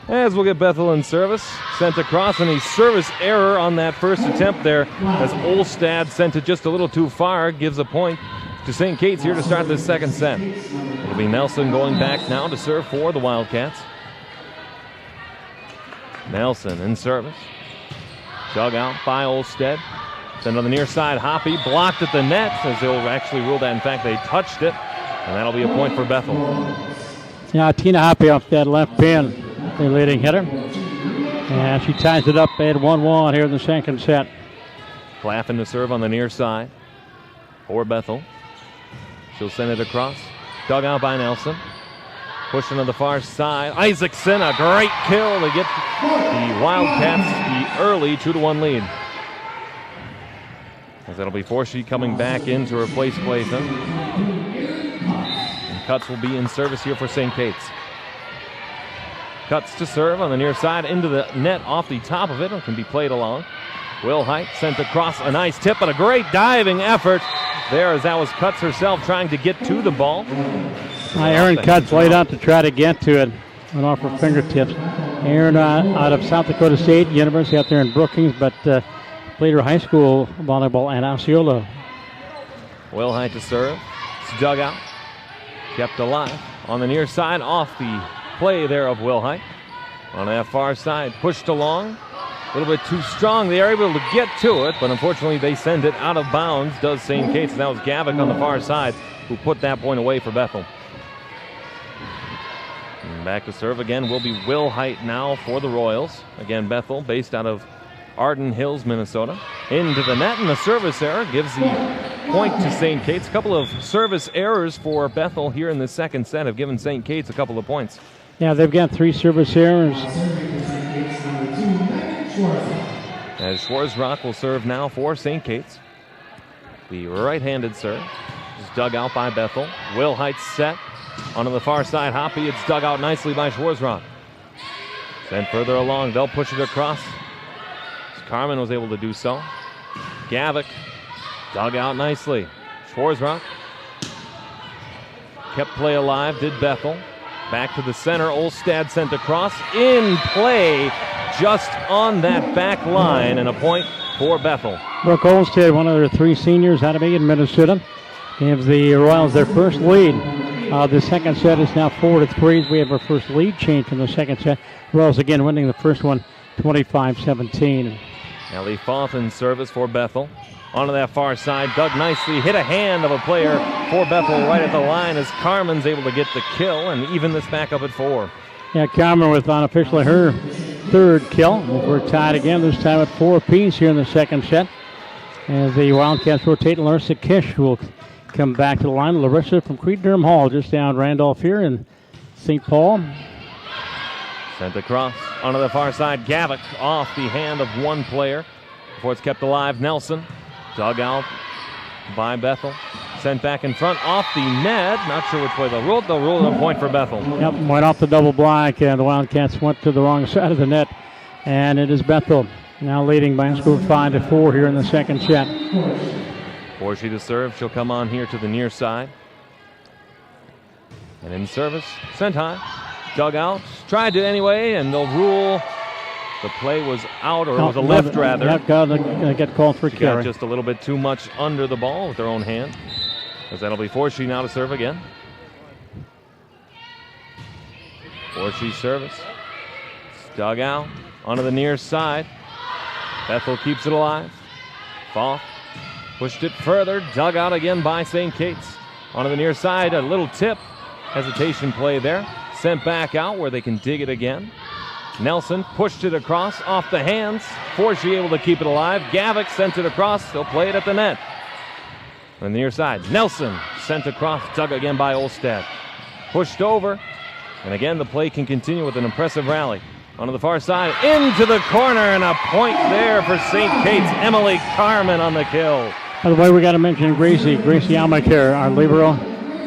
As we'll get Bethel in service. Sent across, and a service error on that first attempt there as Olstad sent it just a little too far. Gives a point to St. Kate's here to start this second set. It'll be Nelson going back now to serve for the Wildcats. Nelson in service. Dug out by Olstead. Then on the near side, Hoppy blocked at the net, as they'll actually rule that. In fact, they touched it, and that'll be a point for Bethel. Yeah, Tina Hoppy off that left pin, the leading hitter. And she ties it up at 1-1 here in the second set. Claffin to serve on the near side for Bethel. She'll send it across. Dug out by Nelson. Pushing to the far side. Isaacson, a great kill to get the Wildcats the early 2-1 lead. As that'll be Forshee coming back in to replace Clayton. And Cutts will be in service here for St. Kate's. Cutts to serve on the near side into the net off the top of it. It can be played along. Will Height sent across, a nice tip, but a great diving effort there, as that was Cutts herself trying to get to the ball. Aaron Cutts laid out to try to get to it. Went off her fingertips. Aaron out of South Dakota State University out there in Brookings, but played her high school volleyball at Osceola. Will Height to serve. It's dug out. Kept alive on the near side off the play there of Will Height. On that far side, pushed along. A little bit too strong. They are able to get to it, but unfortunately they send it out of bounds, does St. Kate's. And that was Gavick on the far side who put that point away for Bethel. And back to serve again will be Will Height now for the Royals. Again, Bethel, based out of Arden Hills, Minnesota. Into the net, and the service error gives the point to St. Kate's. A couple of service errors for Bethel here in the second set have given St. Kate's a couple of points. Yeah, they've got 3 service errors. As Schwarzrock will serve now for St. Kate's. The right-handed serve is dug out by Bethel. Will Height set onto the far side. Hoppy, it's dug out nicely by Schwarzrock. Sent further along, they'll push it across. Carmen was able to do so. Gavick dug out nicely. Schwarzrock kept play alive, did Bethel. Back to the center, Olstad sent across. In play, just on that back line, and a point for Bethel. Brooke Olstad, one of their 3 seniors out of Aiken, Minnesota, gives the Royals their first lead. The second set is now 4-3. We have our first lead change from the second set. Royals again winning the first one 25-17. Ellie Foth in service for Bethel. Onto that far side, dug nicely, hit a hand of a player for Bethel right at the line as Carmen's able to get the kill and even this back up at 4. Yeah, Carmen with unofficially her 3rd kill. We're tied again, this time at 4 apiece here in the second set. As the Wildcats rotate, Larissa Kish will come back to the line. Larissa from Creed-Durham Hall, just down Randolph here in St. Paul. Sent across onto the far side. Gavick off the hand of one player before it's kept alive. Nelson dug out by Bethel. Sent back in front off the net. Not sure which way they'll rule. They'll rule it a point for Bethel. Yep, went off the double block, and the Wildcats went to the wrong side of the net. And it is Bethel Now leading by a score of 5-4 here in the second set. Forshee to serve. She'll come on here to the near side. And in service, sent high. Dug out. Tried to anyway, and they'll rule the play was out, or it was a lift rather. Yeah, got to get called for carry. Got just a little bit too much under the ball with their own hand. As that'll be Forshee now to serve again. Forshee service. It's dug out onto the near side. Bethel keeps it alive. Foth pushed it further. Dug out again by St. Kate's. Onto the near side, a little tip. Hesitation play there. Sent back out where they can dig it again. Nelson pushed it across off the hands. Forshee able to keep it alive. Gavick sent it across. They'll play it at the net. On the near side, Nelson sent across. Dug again by Olstad. Pushed over. And again, the play can continue with an impressive rally. Onto the far side, into the corner, and a point there for St. Kate's. Emily Carmen on the kill. By the way, we got to mention Gracie Almaker, our libero,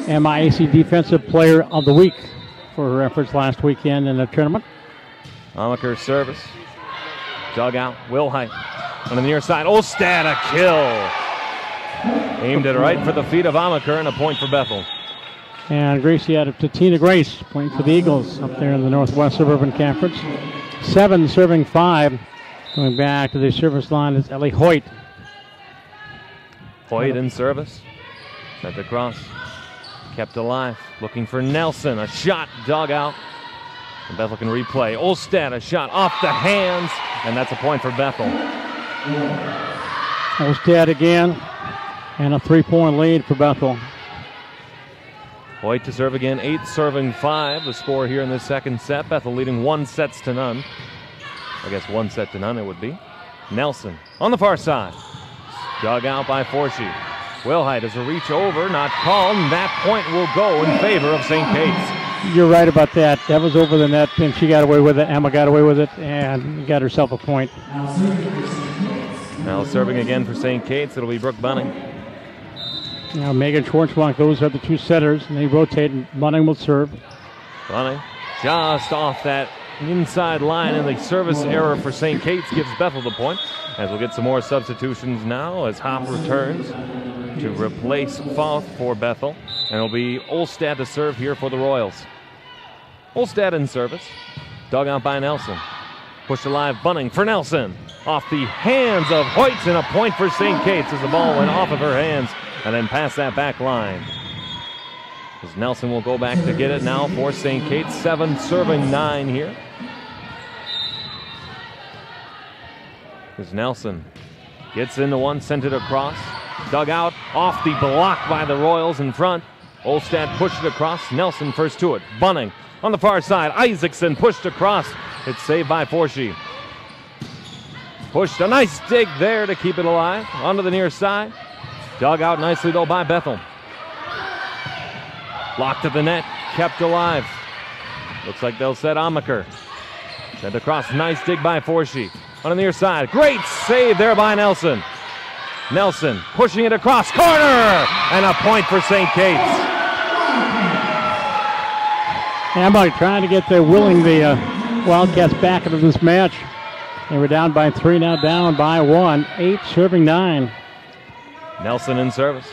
MIAC Defensive Player of the Week for her efforts last weekend in the tournament. Almaker service. Dug out. Wilhite on the near side. Olstad, a kill. Aimed it right for the feet of Almaker, and a point for Bethel. And Gracie out of Tina Grace, playing for the Eagles up there in the Northwest Suburban Conference. 7 serving 5. Going back to the service line is Ellie Hoyt. Hoyt in service. Sent across. Kept alive. Looking for Nelson. A shot dug out. And Bethel can replay. Olstad, a shot off the hands. And that's a point for Bethel. Olstad again. And a 3-point lead for Bethel. Hoyt to serve again, 8 serving 5. The score here in this second set. Bethel leading 1-0. I guess 1-0 it would be. Nelson on the far side. Dug out by Forshee. Wilhite as a reach over, not called, and that point will go in favor of St. Kate's. You're right about that. That was over the net, and she got away with it. Emma got away with it, and got herself a point. Now serving again for St. Kate's, it'll be Brooke Bunning. Now Megan Schwartzbach, those are the two setters, and they rotate, and Bunning will serve. Bunning just off that inside line, and the service error for St. Kate's gives Bethel the point. As we'll get some more substitutions now as Hopp returns to replace Foth for Bethel. And it'll be Olstad to serve here for the Royals. Olstad in service. Dug out by Nelson. Pushed alive, Bunning for Nelson. Off the hands of Hoyt, and a point for St. Kate's as the ball went off of her hands and then past that back line. As Nelson will go back to get it now for St. Kate's. 7 serving 9 here. As Nelson gets into one, sent it across. Dug out off the block by the Royals in front. Olstad pushed it across. Nelson first to it. Bunning on the far side. Isaacson pushed across. It's saved by Forshee. Pushed a nice dig there to keep it alive. Onto the near side. Dug out nicely though by Bethel. Locked at the net. Kept alive. Looks like they'll set Amaker. Sent across. Nice dig by Forshee. On the near side. Great save there by Nelson. Nelson pushing it across. Corner! And a point for St. Kate's. Emma trying to get willing the Wildcats back into this match. They were down by 3, now down by 1. 8 serving 9. Nelson in service.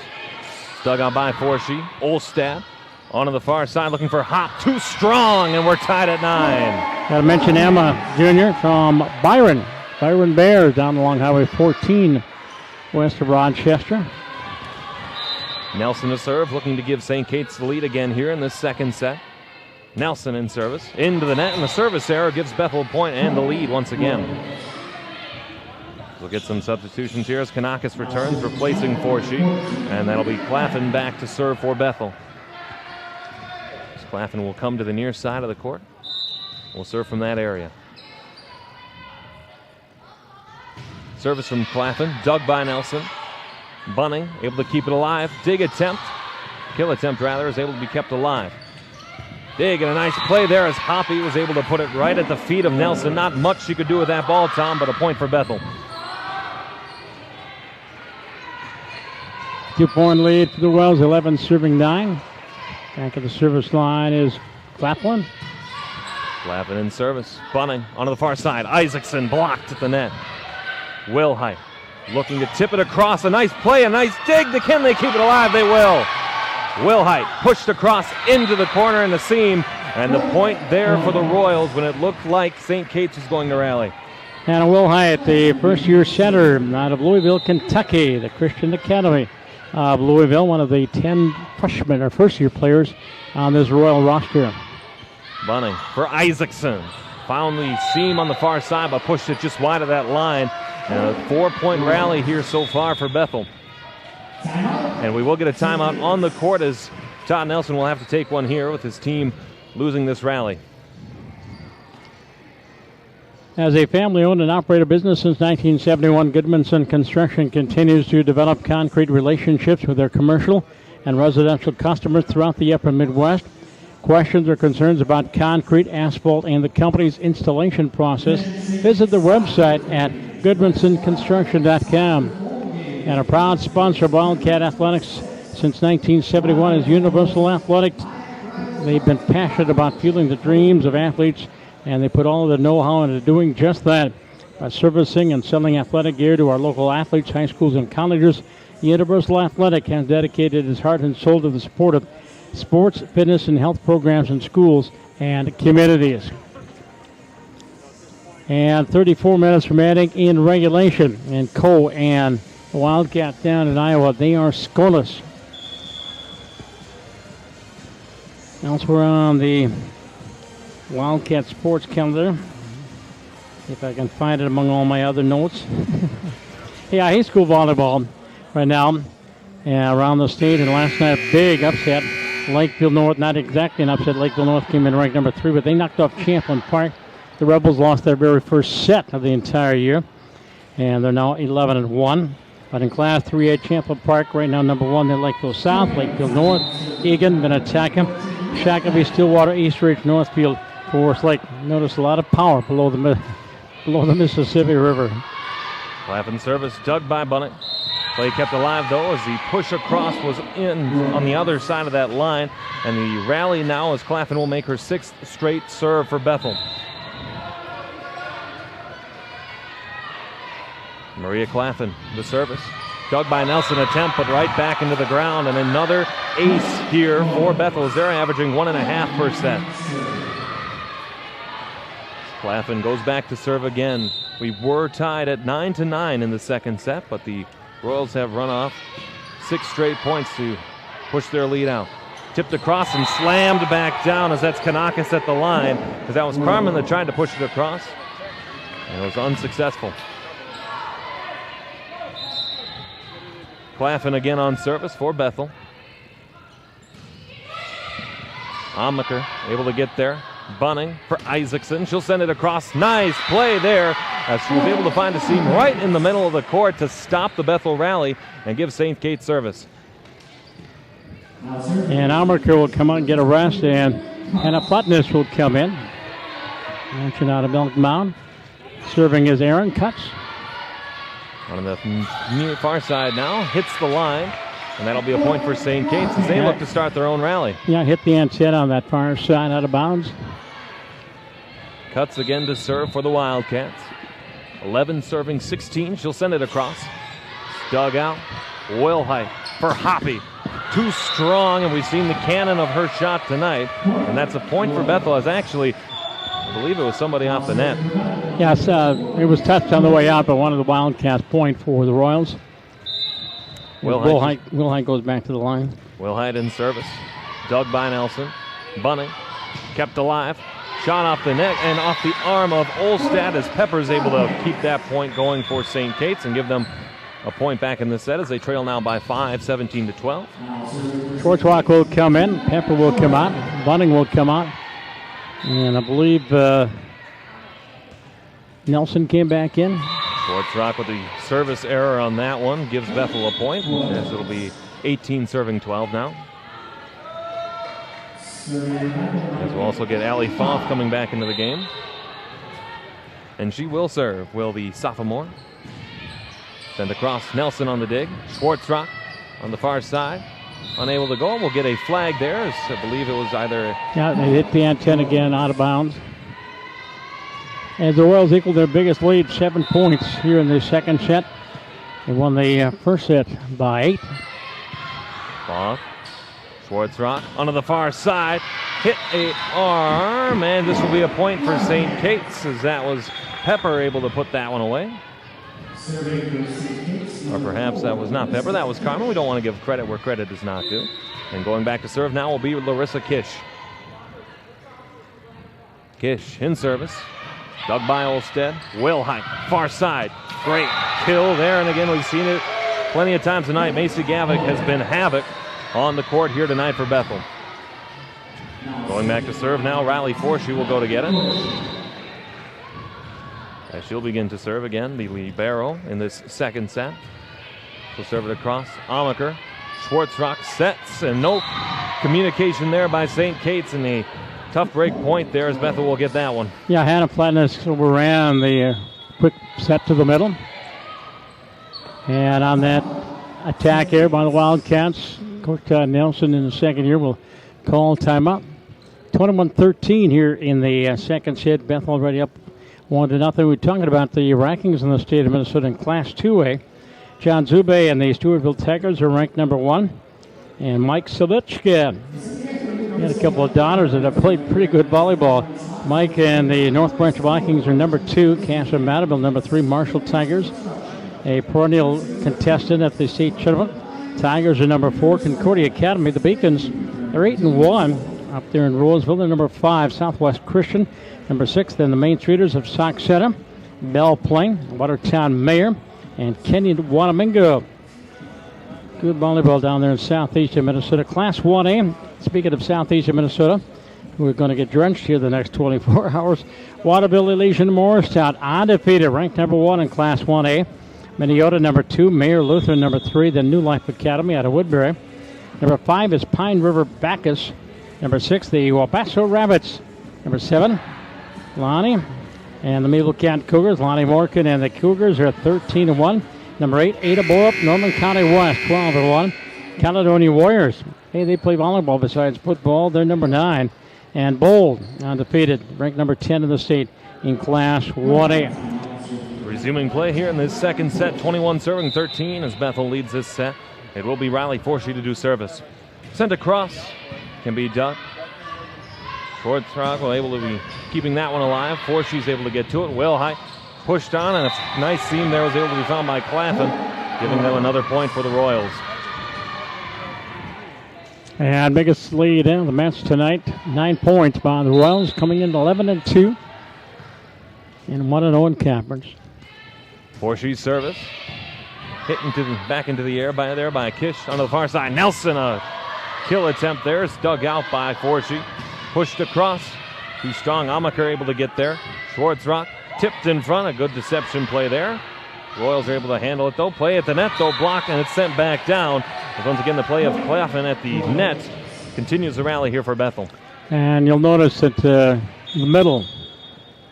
Dug out by Forshee. Olstad onto the far side looking for Hopp. Too strong, and we're tied at 9. Got to mention Emma Jr. from Byron. Byron Bears down along Highway 14 west of Rochester. Nelson to serve, looking to give St. Kate's the lead again here in this second set. Nelson in service, into the net, and the service error gives Bethel a point and the lead once again. We'll get some substitutions here as Kanakis returns, replacing Forshee, and that'll be Claffin back to serve for Bethel. Claffin will come to the near side of the court. We'll serve from that area. Service from Claffin, dug by Nelson. Bunning able to keep it alive. Dig attempt, kill attempt rather, is able to be kept alive. Dig, and a nice play there as Hoppy was able to put it right at the feet of Nelson. Not much she could do with that ball, Tom, but a point for Bethel. 2-point lead for the Wells, 11 serving 9. Back at the service line is Claflin. Claflin in service. Bunning onto the far side. Isaacson blocked at the net. Wilhite looking to tip it across. A nice play, a nice dig. Can they keep it alive? They will. Wilhite pushed across into the corner in the seam, and the point there for the Royals when it looked like St. Kate's was going to rally. Hannah Wilhite, the first-year center out of Louisville, Kentucky, the Christian Academy of Louisville, one of the 10 freshmen or first-year players on this Royal roster. Bunning for Isaacson. Found the seam on the far side, but pushed it just wide of that line. And a 4-point rally here so far for Bethel. And we will get a timeout on the court as Todd Nelson will have to take one here with his team losing this rally. As a family-owned and operated business since 1971, Goodmanson Construction continues to develop concrete relationships with their commercial and residential customers throughout the upper Midwest. Questions or concerns about concrete, asphalt, and the company's installation process, visit the website at goodmansonconstruction.com. And a proud sponsor of Wildcat Athletics since 1971 is Universal Athletics. They've been passionate about fueling the dreams of athletes, and they put all of the know-how into doing just that. By servicing and selling athletic gear to our local athletes, high schools, and colleges, Universal Athletic has dedicated its heart and soul to the support of sports, fitness, and health programs in schools and communities. And 34 minutes remaining in regulation. And Coe and the Wildcats down in Iowa, they are scoreless. Elsewhere on the Wildcat sports calendar, see if I can find it among all my other notes. Yeah, high school volleyball right now around the state. And last night, big upset. Lakeville North, not exactly an upset. Lakeville North came in ranked number 3, but they knocked off Champlin Park. The Rebels lost their very first set of the entire year, and they're now 11-1. But in Class 3A, Champlin Park right now number 1. Then Lakeville South, Lakeville North, Egan, Minnetonka, Shakopee, Stillwater, Eastridge, Northfield, Forest Lake. Notice a lot of power below the Mississippi River. Clapham service dug by Bunning. Play kept alive, though, as the push across was in on the other side of that line. And the rally now as Clapham will make her 6th straight serve for Bethel. Maria Clapham, the service. Dug by Nelson, attempt, but right back into the ground. And another ace here for Bethel as they're averaging 1.5 per set. Clapham goes back to serve again. We were tied at 9-9 in the second set, but the Royals have run off 6 straight points to push their lead out. Tipped across and slammed back down as that's Kanakis at the line, because that was Carmen that tried to push it across, and it was unsuccessful. Clapham again on service for Bethel. Amaker able to get there. Bunning for Isaacson. She'll send it across. Nice play there as she was able to find a seam right in the middle of the court to stop the Bethel rally and give St. Kate service. And Amaker will come out and get a rest, and Hannah Putness will come in. Action out of Milk Mound. Serving is Aaron Cuts. On the near far side now. Hits the line. And that'll be a point for St. Kate's as they look to start their own rally. Yeah, hit the antenna on that far side out of bounds. Cuts again to serve for the Wildcats. 11 serving 16. She'll send it across. Dug out. Wilhite for Hoppy. Too strong, and we've seen the cannon of her shot tonight. And that's a point for Bethel as actually, I believe it was somebody off the net. Yes, it was touched on the way out, but one of the Wildcats point for the Royals. Wilhite goes back to the line. Wilhite in service. Dug by Nelson. Bunning kept alive. Shot off the net and off the arm of Olstad as Pepper's able to keep that point going for St. Kate's and give them a point back in the set as they trail now by 5, 17-12. Schwartzwalk will come in. Pepper will come out. Bunning will come out. And I believe Nelson came back in. Schwartzrock with the service error on that one gives Bethel a point, as it'll be 18 serving 12 now. As we'll also get Allie Foff coming back into the game. And she will serve, will the sophomore. Send across, Nelson on the dig. Schwartzrock on the far side. Unable to go, and we'll get a flag there, as I believe it was either... Yeah, they hit the antenna again, out of bounds. as the Royals equaled their biggest lead, 7 points here in the second set. They won the first set by 8. Ball. Schwartzrock onto the far side. Hit a arm, and this will be a point for St. Kate's, as that was Pepper able to put that one away. Or perhaps that was not Pepper, that was Carmen. We don't want to give credit where credit is not due. And going back to serve now will be Larissa Kish. Kish in service. Dug by Olstead. Wilhite, far side. Great kill there, and again we've seen it plenty of times tonight. Macy Gavick has been havoc on the court here tonight for Bethel. Going back to serve now, Riley Forshy will go to get it. As she'll begin to serve again, the libero in this second set. She'll serve it across. Amaker. Schwartzrock sets, and no communication there by St. Kate's, and a tough break point there as Bethel will get that one. Yeah, Hannah Platness overran the quick set to the middle. And on that attack here by the Wildcats, Coach Nelson in the second year will call timeout. 21-13 here in the second set. Bethel already up 1-0. We're talking about the rankings in the state of Minnesota in Class 2A. John Zube and the Stewartville Tigers are ranked number 1. And Mike Silichka, he had a couple of daughters that have played pretty good volleyball. Mike and the North Branch Vikings are number 2. Casa Mataville, number 3. Marshall Tigers, a perennial contestant at the state tournament. Tigers are number 4. Concordia Academy, the Beacons, they're 8-1 up there in Roseville. They're number 5. Southwest Christian, number 6. Then the Main Streeters of Sauk Center, Belle Plaine, Watertown Mayor, and Kenyon Wanamingo. Good volleyball down there in southeast of Minnesota. Class 1A, speaking of southeast of Minnesota, we're going to get drenched here the next 24 hours. Waterville, Elysian, Morristown, undefeated, ranked number 1 in Class 1A. Minneota, number 2. Mayor Lutheran, number 3. The New Life Academy out of Woodbury. Number 5 is Pine River Bacchus. Number 6, the Wabasso Rabbits. Number 7, Lonnie and the Maple Cat Cougars. Lonnie Morgan and the Cougars are 13-1. Number 8, Ada Borup, Norman County West, 12-1. Caledonia Warriors, hey, they play volleyball besides football. They're number 9. And Bold, undefeated, ranked number 10 in the state in Class 1A. Resuming play here in this second set, 21-13 as Bethel leads this set. It will be Riley Forshy to do service. Sent across, can be dug. Schwartzrock will able to be keeping that one alive. Forshy's able to get to it. Wilhite pushed on, and a nice seam there was able to be found by Claflin, giving them another point for the Royals. And biggest lead in the match tonight, 9 points by the Royals, coming in 11-2 and 1-0 in conference. Forshy's service. Hit back into the air by Kish on the far side. Nelson, a kill attempt there. It's dug out by Forshy. Pushed across. Too strong. Amaker able to get there. Schwartzrock tipped in front. A good deception play there. Royals are able to handle it though. Play at the net though. Blocked, and it's sent back down. But once again, the play of Claflin at the net continues the rally here for Bethel. And you'll notice that the middle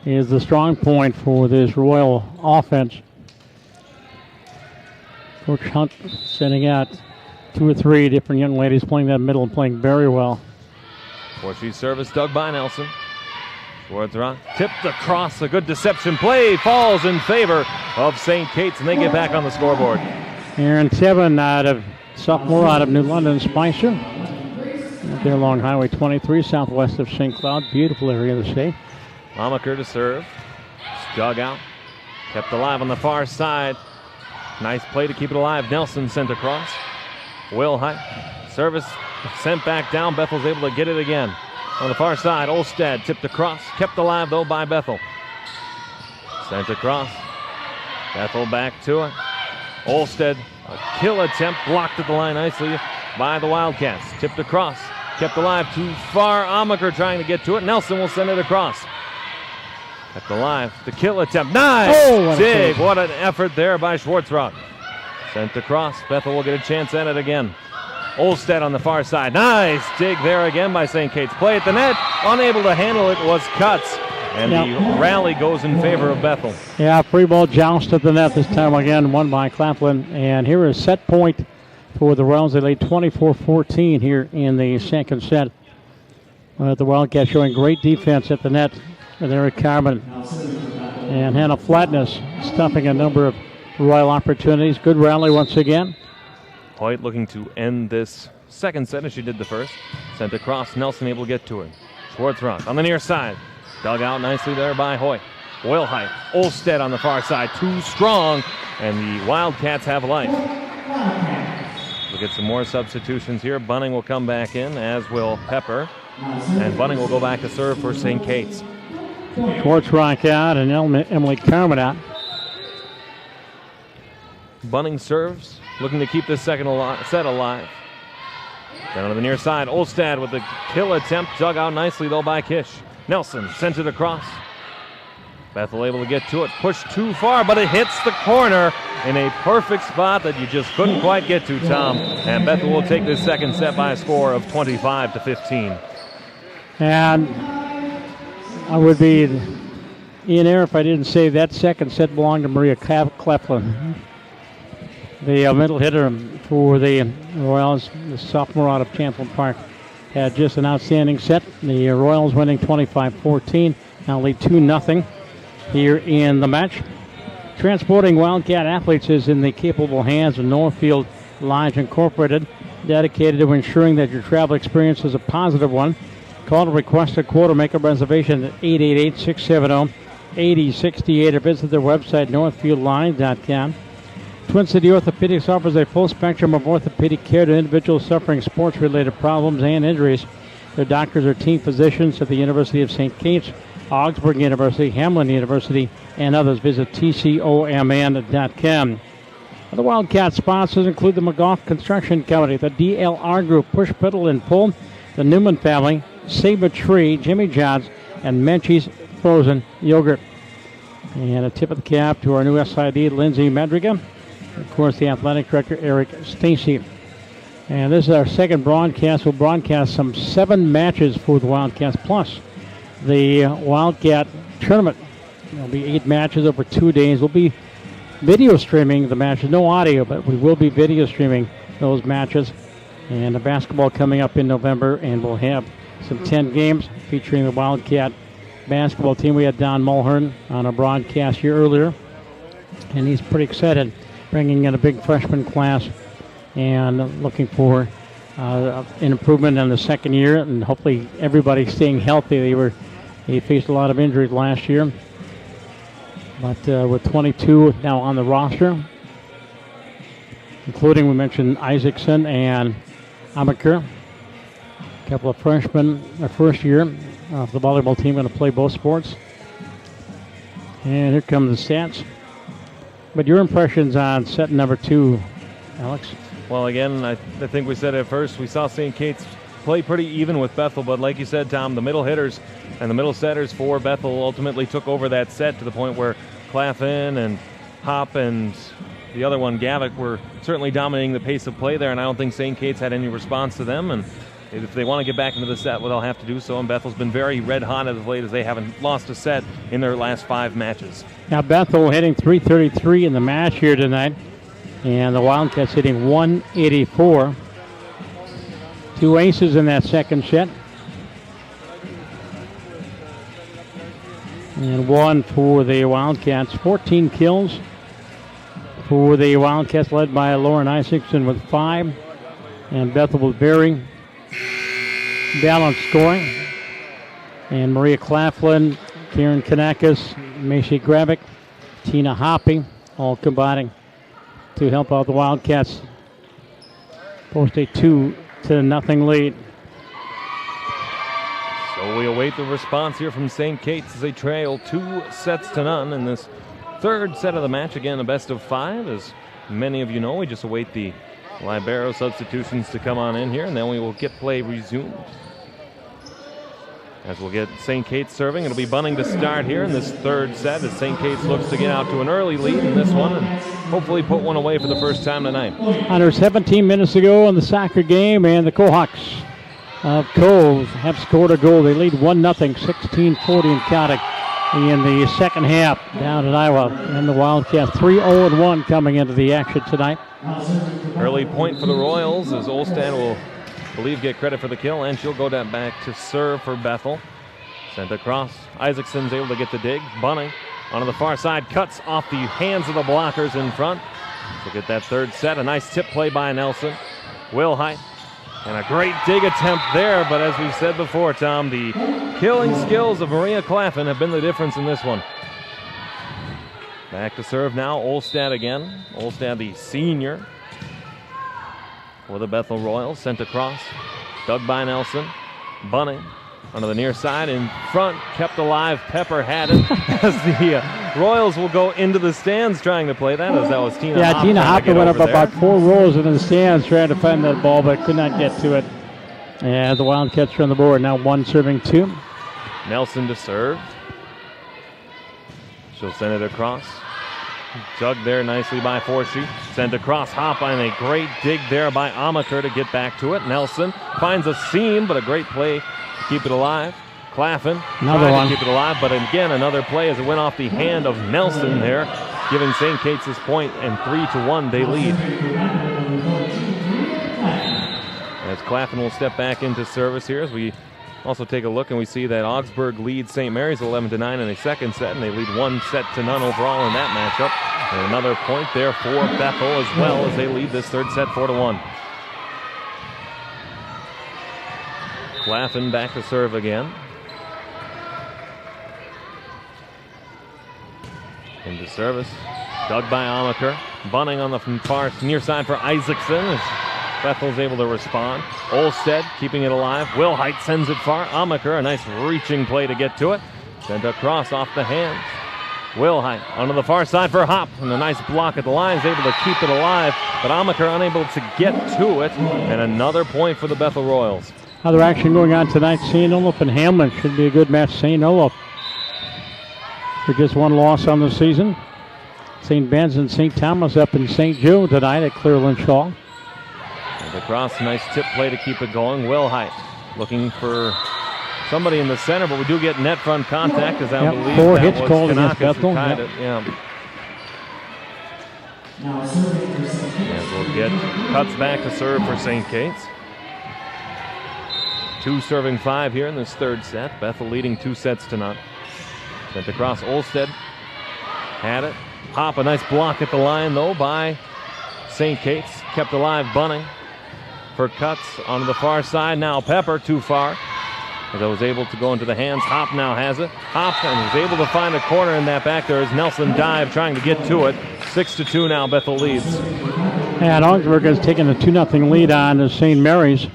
is the strong point for this Royal offense. Coach Hunt sending out 2 or 3 different young ladies playing that middle and playing very well. Forshy's service dug by Nelson. Schwartzrock tipped across. A good deception play falls in favor of St. Kate's, and they get back on the scoreboard. Aaron Tevin, sophomore out of New London, Spicer. Out there along Highway 23, southwest of St. Cloud. Beautiful area of the state. Amaker to serve. Dug out. Kept alive on the far side. Nice play to keep it alive. Nelson sent across. Wilhite. Service sent back down. Bethel's able to get it again. On the far side, Olstead tipped across. Kept alive, though, by Bethel. Sent across. Bethel back to it. Olstead, a kill attempt, blocked at the line nicely by the Wildcats. Tipped across. Kept alive, too far. Amaker trying to get to it. Nelson will send it across. Kept alive. The kill attempt. Nice! Oh, dig. What an effort there by Schwartzrock. Sent across. Bethel will get a chance at it again. Olstead on the far side. Nice dig there again by St. Kate's. Play at the net. Unable to handle it was Cutts. And the rally goes in favor of Bethel. Yeah, free ball joust at the net this time again, won by Claflin. And here is set point for the Royals. They lead 24-14 here in the second set. The Wildcats showing great defense at the net with Eric Carmen. And Hannah Flatness stuffing a number of Royal opportunities. Good rally once again. Hoyt looking to end this second set as she did the first. Sent across, Nelson able to get to her. Schwartzrock on the near side. Dug out nicely there by Hoyt. Boylheit, Olstead on the far side, too strong, and the Wildcats have life. We'll get some more substitutions here. Bunning will come back in, as will Pepper. And Bunning will go back to serve for St. Kate's. Schwartzrock out and Emily Carmen out. Bunning serves, looking to keep this second set alive. Down to the near side, Olstad with the kill attempt, dug out nicely though by Kish. Nelson sent it across. Bethel able to get to it, pushed too far, but it hits the corner in a perfect spot that you just couldn't quite get to, Tom. And Bethel will take this second set by a score of 25-15. And I would be in error if I didn't say that second set belonged to Maria Cleflin. The middle hitter for the Royals, the sophomore out of Champlain Park, had just an outstanding set. The Royals winning 25-14, now lead 2-0 here in the match. Transporting Wildcat athletes is in the capable hands of Northfield Lodge Incorporated, dedicated to ensuring that your travel experience is a positive one. Call to request a quote or make a reservation at 888-670-8068 or visit their website, northfieldline.com. Twin City Orthopedics offers a full spectrum of orthopedic care to individuals suffering sports-related problems and injuries. Their doctors are team physicians at the University of St. Kate's, Augsburg University, Hamline University, and others. Visit tcomn.com. Other Wildcat sponsors include the McGough Construction Company, the DLR Group, Push Pedal and Pull, the Newman Family, Sabre Tree, Jimmy John's, and Menchie's Frozen Yogurt. And a tip of the cap to our new SID, Lindsay Madriga. Of course, the athletic director, Eric Stacy. And this is our second broadcast. We'll broadcast some 7 matches for the Wildcats, plus the Wildcat tournament. There'll be 8 matches over 2 days. We'll be video streaming the matches. No audio, but we will be video streaming those matches. And the basketball coming up in November, and we'll have some 10 games featuring the Wildcat basketball team. We had Don Mulhern on a broadcast here earlier, and he's pretty excited, bringing in a big freshman class and looking for an improvement in the second year, and hopefully everybody staying healthy. He faced a lot of injuries last year, but with 22 now on the roster, including, we mentioned, Isaacson and Amaker, a couple of freshmen, their first year of the volleyball team, going to play both sports. And here come the stats. But your impressions on set number 2, Alex? Well, again, I think we said at first, we saw St. Kate's play pretty even with Bethel, but like you said, Tom, the middle hitters and the middle setters for Bethel ultimately took over that set to the point where Claflin and Hop and the other one, Gavick, were certainly dominating the pace of play there, and I don't think St. Kate's had any response to them. And if they want to get back into the set, well, they'll have to do so. And Bethel's been very red hot as of late, as they haven't lost a set in their last 5 matches. Now Bethel hitting .333 in the match here tonight, and the Wildcats hitting .184. 2 aces in that second set. And 1 for the Wildcats. 14 kills for the Wildcats, led by Lauren Isaacson with 5. And Bethel with very balanced scoring. And Maria Claflin, Karen Kanakis, Macy Gravick, Tina Hoppy, all combining to help out the Wildcats post a 2-0 lead. So we await the response here from St. Kate's as they trail 2-0 in this third set of the match. Again, a best of 5. As many of you know, we just await the libero substitutions to come on in here, and then we will get play resumed. As we'll get St. Kate's serving. It'll be Bunning to start here in this third set as St. Kate's looks to get out to an early lead in this one and hopefully put one away for the first time tonight. Under 17 minutes to go in the soccer game, and the Cohawks of Cove have scored a goal. They lead 1-0, 16-40 and counting in the second half down at Iowa. And the Wildcats 3-0-1 coming into the action tonight. Early point for the Royals as Olstad will, I believe, get credit for the kill, and she'll go down back to serve for Bethel. Sent across. Isaacson's able to get the dig. Bunning onto the far side, cuts off the hands of the blockers in front. Look at that third set. A nice tip play by Nelson. Wilhite, and a great dig attempt there, but as we've said before, Tom, the killing skills of Maria Claffin have been the difference in this one. Back to serve now, Olstad again. Olstad, the senior for the Bethel Royals, sent across. Dug by Nelson. Bunning onto the near side, in front, kept alive. Pepper had it as the Royals will go into the stands trying to play that, as that was Tina Hopper. Yeah, Tina Hopper went up about 4 rows in the stands trying to find that ball, but could not get to it. And the Wildcats are on the board now, 1 serving 2. Nelson to serve. She'll send it across. Dug there nicely by Forshee. Sent across. Hop and a great dig there by Amaker to get back to it. Nelson finds a seam, but a great play to keep it alive. Claffin tried to keep it alive, but again another play as it went off the hand of Nelson there, giving St. Kate's this point, and 3-1 they lead. As Claffin will step back into service here, as we also take a look and we see that Augsburg leads St. Mary's 11-9 in a second set, and they lead 1-0 overall in that matchup. And another point there for Bethel as well, as they lead this third set 4-1. Claffin back to serve again. Into service. Dug by Amaker. Bunning on the far near side for Isaacson, as Bethel's able to respond. Olstead keeping it alive. Wilhite sends it far. Amaker, a nice reaching play to get to it. Sent across off the hands. Wilhite onto the far side for Hop, and a nice block at the line, is able to keep it alive, but Amaker unable to get to it, and another point for the Bethel Royals. Other action going on tonight, St. Olaf and Hamlin. Should be a good match. St. Olaf for just 1 loss on the season. St. Ben's and St. Thomas up in St. Jude tonight at Clearland Shaw. And across, nice tip play to keep it going. Wilhite looking for somebody in the center, but we do get net front contact, as I believe 4 that hits was called against Kanaka Bethel. tied it. Yeah. And we'll get cuts back to serve for St. Kate's. 2 serving 5 here in this third set. Bethel leading 2 sets to none. Sent across. Olstead had it. Hop, a nice block at the line though by St. Kate's. Kept alive. Bunning for cuts onto the far side. Now Pepper too far, as I was able to go into the hands. Hop now has it. Hop and was able to find a corner in that back there as Nelson dive trying to get to it. 6-2 now, Bethel leads. And Augsburg has taken a 2-0 lead on St. Mary's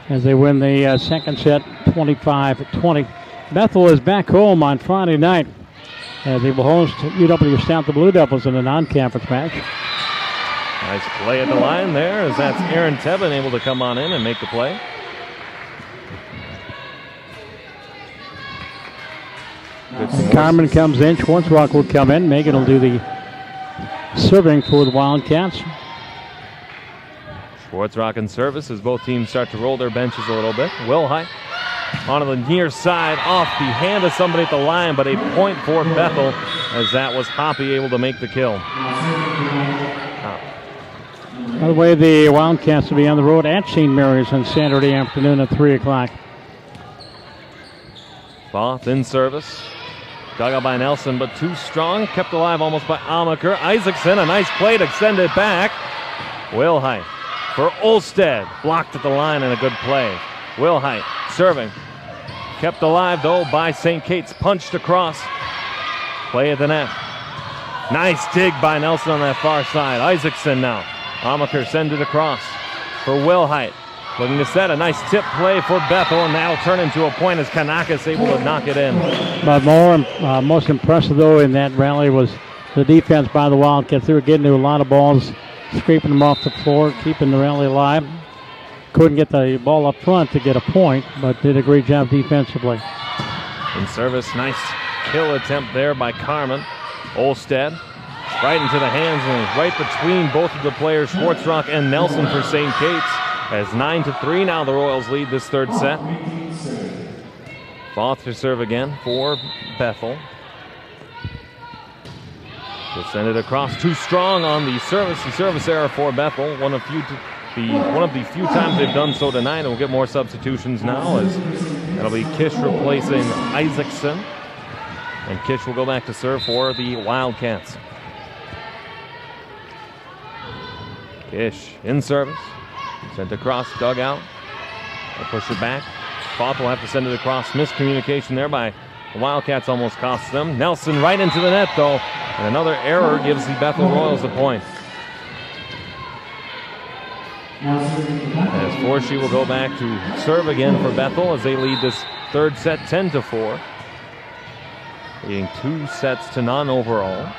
as they win the second set 25-20. Bethel is back home on Friday night as they will host UW South, the Blue Devils, in a non-conference match. Nice play at the line there, as that's Aaron Tebben able to come on in and make the play. Carmen comes in. Schwartzrock will come in. Megan will do the serving for the Wildcats. Schwartzrock in service as both teams start to roll their benches a little bit. Wilhite onto the near side, off the hand of somebody at the line, but a point for Bethel, as that was Hoppy able to make the kill. By the way, the Wildcats will be on the road at St. Mary's on Saturday afternoon at 3 o'clock. Both in service. Dug out by Nelson, but too strong. Kept alive almost by Amaker. Isaacson, a nice play to send it back. Wilhite for Olstead. Blocked at the line and a good play. Wilhite serving. Kept alive, though, by St. Kate's. Punched across. Play at the net. Nice dig by Nelson on that far side. Isaacson now. Amaker sends it across for Wilhite. Looking to set a nice tip play for Bethel, and that'll turn into a point as Kanaka's able to knock it in. But most impressive, though, in that rally was the defense by the Wildcats. They were getting to a lot of balls, scraping them off the floor, keeping the rally alive. Couldn't get the ball up front to get a point, but did a great job defensively. In service, nice kill attempt there by Carmen. Olstead right into the hands and right between both of the players, Schwartzrock and Nelson for St. Kate's. As 9-3 now the Royals lead this third set. Foth to serve again for Bethel. Will send it across. Too strong on the service. The service error for Bethel. One of the few times they've done so tonight. And we'll get more substitutions now, as that'll be Kish replacing Isaacson. And Kish will go back to serve for the Wildcats. Kish in service. Sent across, dug out. They'll push it back. Foth will have to send it across. Miscommunication there by the Wildcats almost costs them. Nelson right into the net, though. And another error gives the Bethel Royals the point. As Forshee will go back to serve again for Bethel as they lead this third set 10-4. Leading 2 sets to none overall.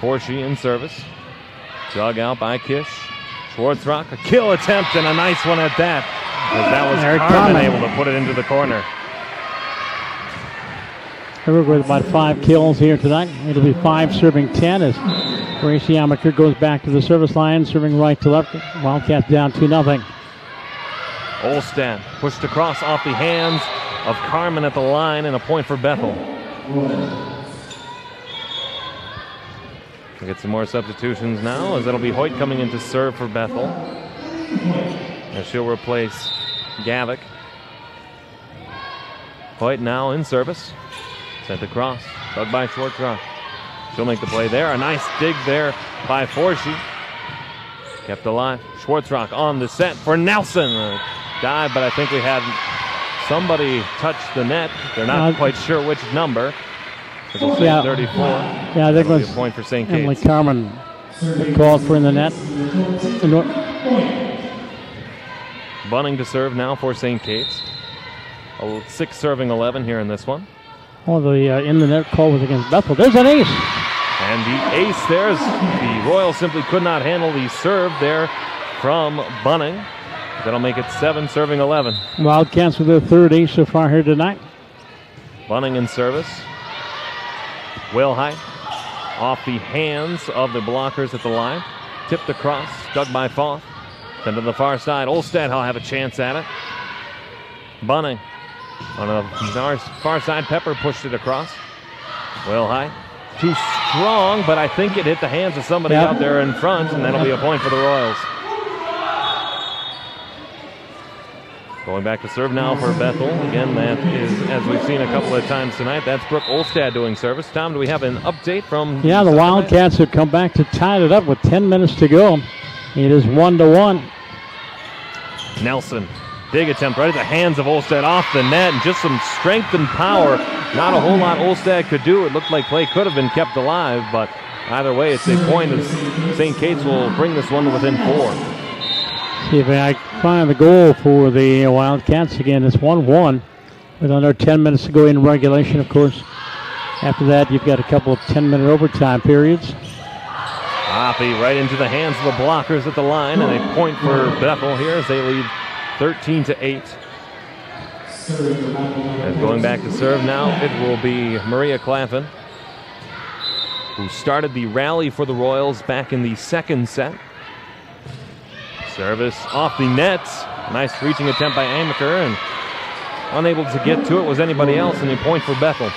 Forshee in service. Dug out by Kish. Schwartzrock, a kill attempt and a nice one at that. As that was Carmen able to put it into the corner. We're with about 5 kills here tonight. It'll be 5 serving 10 as Gracie Amaker goes back to the service line, serving right to left. Wildcats down 2-0. Olstad pushed across off the hands of Carmen at the line, and a point for Bethel. We'll get some more substitutions now, as it'll be Hoyt coming in to serve for Bethel. And she'll replace Gavick. Hoyt now in service. Sent across, dug by Schwartzrock. She'll make the play there. A nice dig there by Forshee. Kept alive. Schwartzrock on the set for Nelson. Dive, but I think we had somebody touch the net. They're not quite sure which number. It'll say 34. Yeah, I think it was a point for St. Emily Kate's. Carmen called for in the net. Bunning to serve now for St. Kate's. 6 serving 11 here in this one. Oh, the in the net call was against Bethel. There's an ace. And the ace there's the Royals simply could not handle the serve there from Bunning. That'll make it 7 serving 11. Wildcats with their 3rd ace so far here tonight. Bunning in service. Wilhite off the hands of the blockers at the line. Tipped across, dug by Foth. Then to the far side. Olstad will have a chance at it. Bunning on the far side. Pepper pushed it across. Wilhite too strong, but I think it hit the hands of somebody out there in front, and that'll be a point for the Royals. Going back to serve now for Bethel. Again, that is, as we've seen a couple of times tonight, that's Brooke Olstad doing service. Tom, do we have an update from... Yeah, the Wildcats have come back to tie it up with 10 minutes to go. It is 1-1. Nelson, big attempt right at the hands of Olstad off the net, and just some strength and power. Not a whole lot Olstad could do. It looked like play could have been kept alive, but either way, it's a point as St. Kate's will bring this one within 4. See if I find the goal for the Wildcats. Again, it's 1-1 with under 10 minutes to go in regulation, of course. After that, you've got a couple of 10-minute overtime periods. Hoppy right into the hands of the blockers at the line, and a point for Bethel here as they lead 13-8. And going back to serve now, it will be Maria Claffin, who started the rally for the Royals back in the 2nd set. Service off the net. Nice reaching attempt by Amaker, and unable to get to it was anybody else, and a point for Bethel.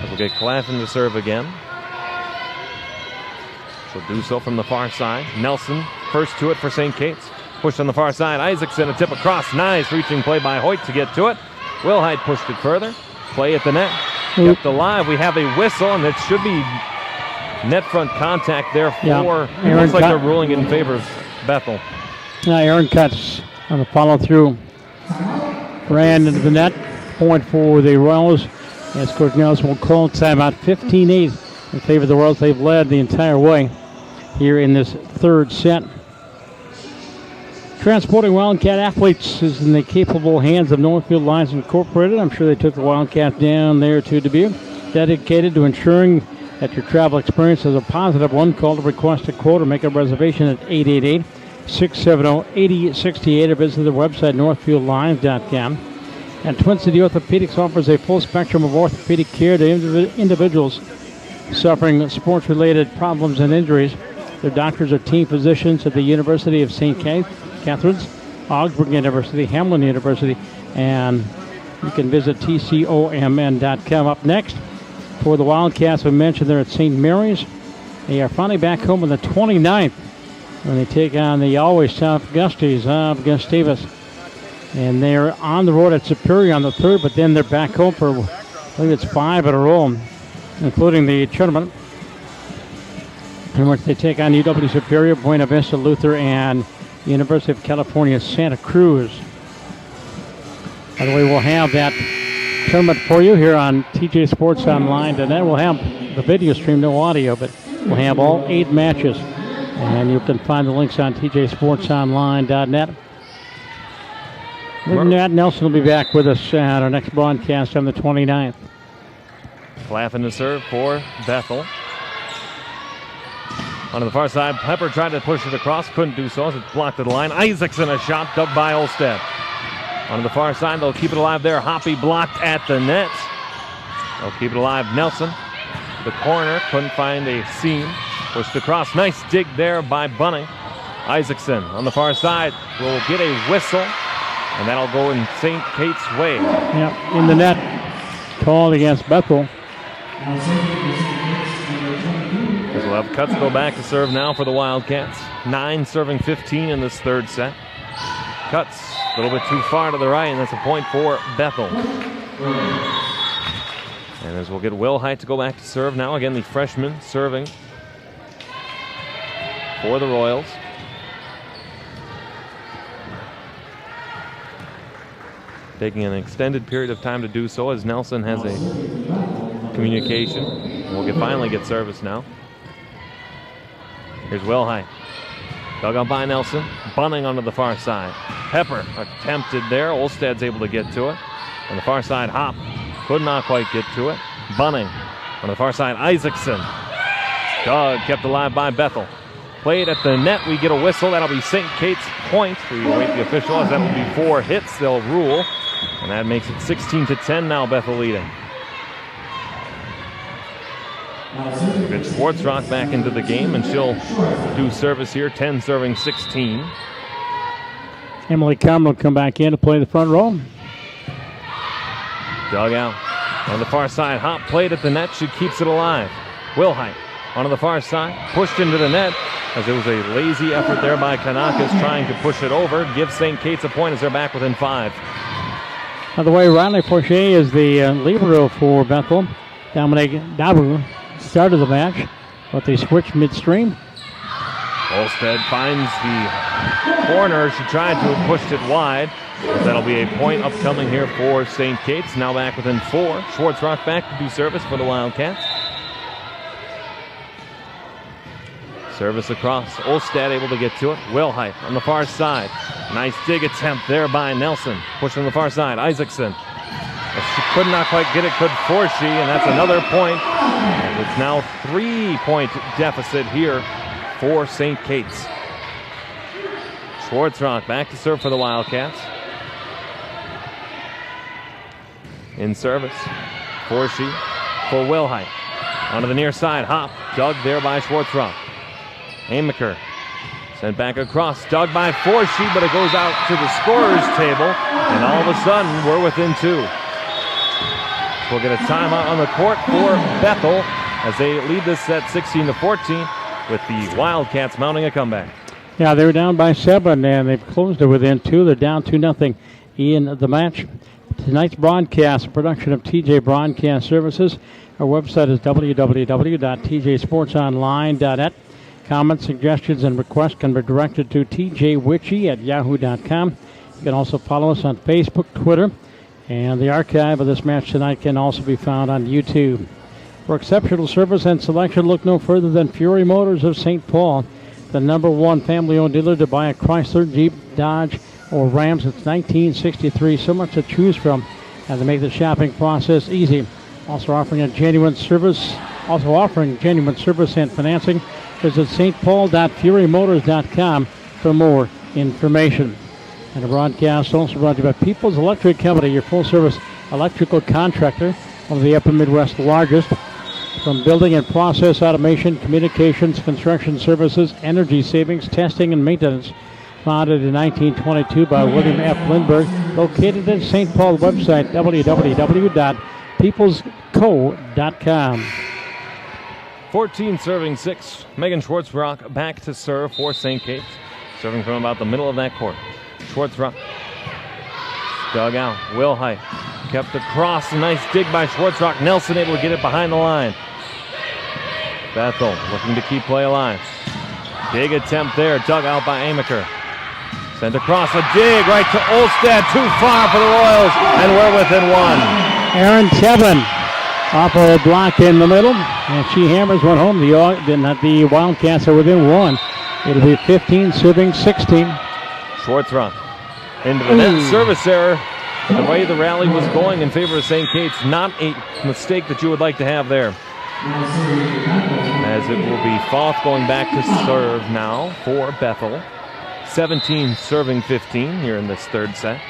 We'll get Claffin to serve again. She'll do so from the far side. Nelson first to it for St. Kate's. Pushed on the far side. Isaacson, a tip across. Nice reaching play by Hoyt to get to it. Wilhite pushed it further. Play at the net. Kept alive. We have a whistle, and it should be net front contact there for... Looks like they're ruling it in favor of Bethel. Now Aaron Cuts on the follow-through. Ran into the net. Point for the Royals. As Coach Nelson will call timeout. 15-8 in favor of the Royals. They've led the entire way here in this 3rd set. Transporting Wildcat athletes is in the capable hands of Northfield Lines Incorporated. I'm sure they took the Wildcat down there to Dubuque. Dedicated to ensuring that your travel experience is a positive one. Call to request a quote or make a reservation at 888-670-8068 or visit their website, northfieldlines.com. And Twin City Orthopedics offers a full spectrum of orthopedic care to individuals suffering sports-related problems and injuries. Their doctors are team physicians at the University of St. Catharines, Augsburg University, Hamline University, and you can visit tcomn.com. Up next, for the Wildcats, we mentioned they're at St. Mary's. They are finally back home on the 29th when they take on the always tough Gusties of Gustavus. And they're on the road at Superior on the 3rd, but then they're back home for, I believe it's 5 in a row, including the tournament, in which they take on UW Superior, Buena Vista Luther, and University of California, Santa Cruz. By the way, we'll have that tournament for you here on TJ Sports Online, and then we'll have the video stream, no audio, but we'll have all 8 matches. And you can find the links on tjsportsonline.net. Matt Nelson will be back with us at our next broadcast on the 29th. Claffin to serve for Bethel. On the far side, Pepper tried to push it across, couldn't do so as it's blocked at the line. Isaacson, a shot dug by Olstead. On the far side, they'll keep it alive there. Hoppy blocked at the net. They'll keep it alive. Nelson, the corner, couldn't find a seam. Pushed across, nice dig there by Bunning. Isaacson on the far side will get a whistle, and that'll go in St. Kate's way. Yep, in the net, called against Bethel. As we'll have Cuts go back to serve now for the Wildcats. 9 serving 15 in this 3rd set. Cuts a little bit too far to the right, and that's a point for Bethel. And as we'll get Will Height to go back to serve now. Again, the freshman serving for the Royals. Taking an extended period of time to do so as Nelson has a communication. We'll finally get service now. Here's Will Height. Dug out by Nelson. Bunning onto the far side. Pepper attempted there. Olsted's able to get to it. On the far side, Hop could not quite get to it. Bunning on the far side, Isaacson. Doug kept alive by Bethel. Played at the net, we get a whistle. That'll be St. Kate's point. We await the official as that will be 4 hits. They'll rule. And that makes it 16-10 now, Bethel leading. We'll get Schwartzrock back into the game, and she'll do service here, 10 serving 16. Emily Cameron will come back in to play the front row. Dug out. On the far side, Hop played at the net. She keeps it alive. Will Height onto the far side, pushed into the net as it was a lazy effort there by Kanakas trying to push it over. Give St. Kate's a point as they're back within 5. By the way, Riley Porcher is the libero for Bethel. Dominic Dabu started the match, but they switched midstream. Olsted finds the corner. She tried to have pushed it wide. But that'll be a point upcoming here for St. Kate's. Now back within 4. Schwartzrock back to do service for the Wildcats. Service across. Olstad able to get to it. Will Height on the far side. Nice dig attempt there by Nelson. Push on the far side. Isaacson. She could not quite get it, could Forshy, and that's another point. And it's now 3-point deficit here for St. Kate's. Schwartzrock back to serve for the Wildcats. In service. Forshy for Will Height. Onto the near side. Hop. Dug there by Schwartzrock. Amaker sent back across, dug by Forshy, but it goes out to the scorer's table, and all of a sudden we're within 2. We'll get a timeout on the court for Bethel as they lead this set 16-14 with the Wildcats mounting a comeback. Yeah, they were down by 7, and they've closed it within 2. They're down 2-0 in the match. Tonight's broadcast, production of TJ Broadcast Services. Our website is www.tjsportsonline.net. Comments, suggestions, and requests can be directed to tjwitchy@yahoo.com. You can also follow us on Facebook, Twitter, and the archive of this match tonight can also be found on YouTube. For exceptional service and selection, look no further than Fury Motors of St. Paul, the #1 family-owned dealer to buy a Chrysler, Jeep, Dodge, or Ram since 1963. So much to choose from, and to make the shopping process easy. Also offering genuine service and financing. Visit stpaul.furymotors.com for more information. And the broadcast also brought to you by People's Electric Company, your full-service electrical contractor, one of the Upper Midwest's largest. From building and process automation, communications, construction services, energy savings, testing, and maintenance. Founded in 1922 by William F. Lindbergh, located at St. Paul website, www.peoplesco.com. 14 serving 6. Megan Schwartzrock back to serve for St. Kate's. Serving from about the middle of that court. Schwartzrock Dug out. Wilhite kept across. A nice dig by Schwartzrock. Nelson able to get it behind the line. Bethel looking to keep play alive. Big attempt there. Dug out by Amaker. Sent across a dig right to Olstad. Too far for the Royals. And we're within one. Aaron Tevin off a block in the middle. And she hammers one home. The Wildcats are within one. It'll be 15 serving 16. Schwartzrock into the net. Service error. The way the rally was going in favor of St. Kate's, not a mistake that you would like to have there. As it will be Foth going back to serve now for Bethel. 17 serving 15 here in this third set.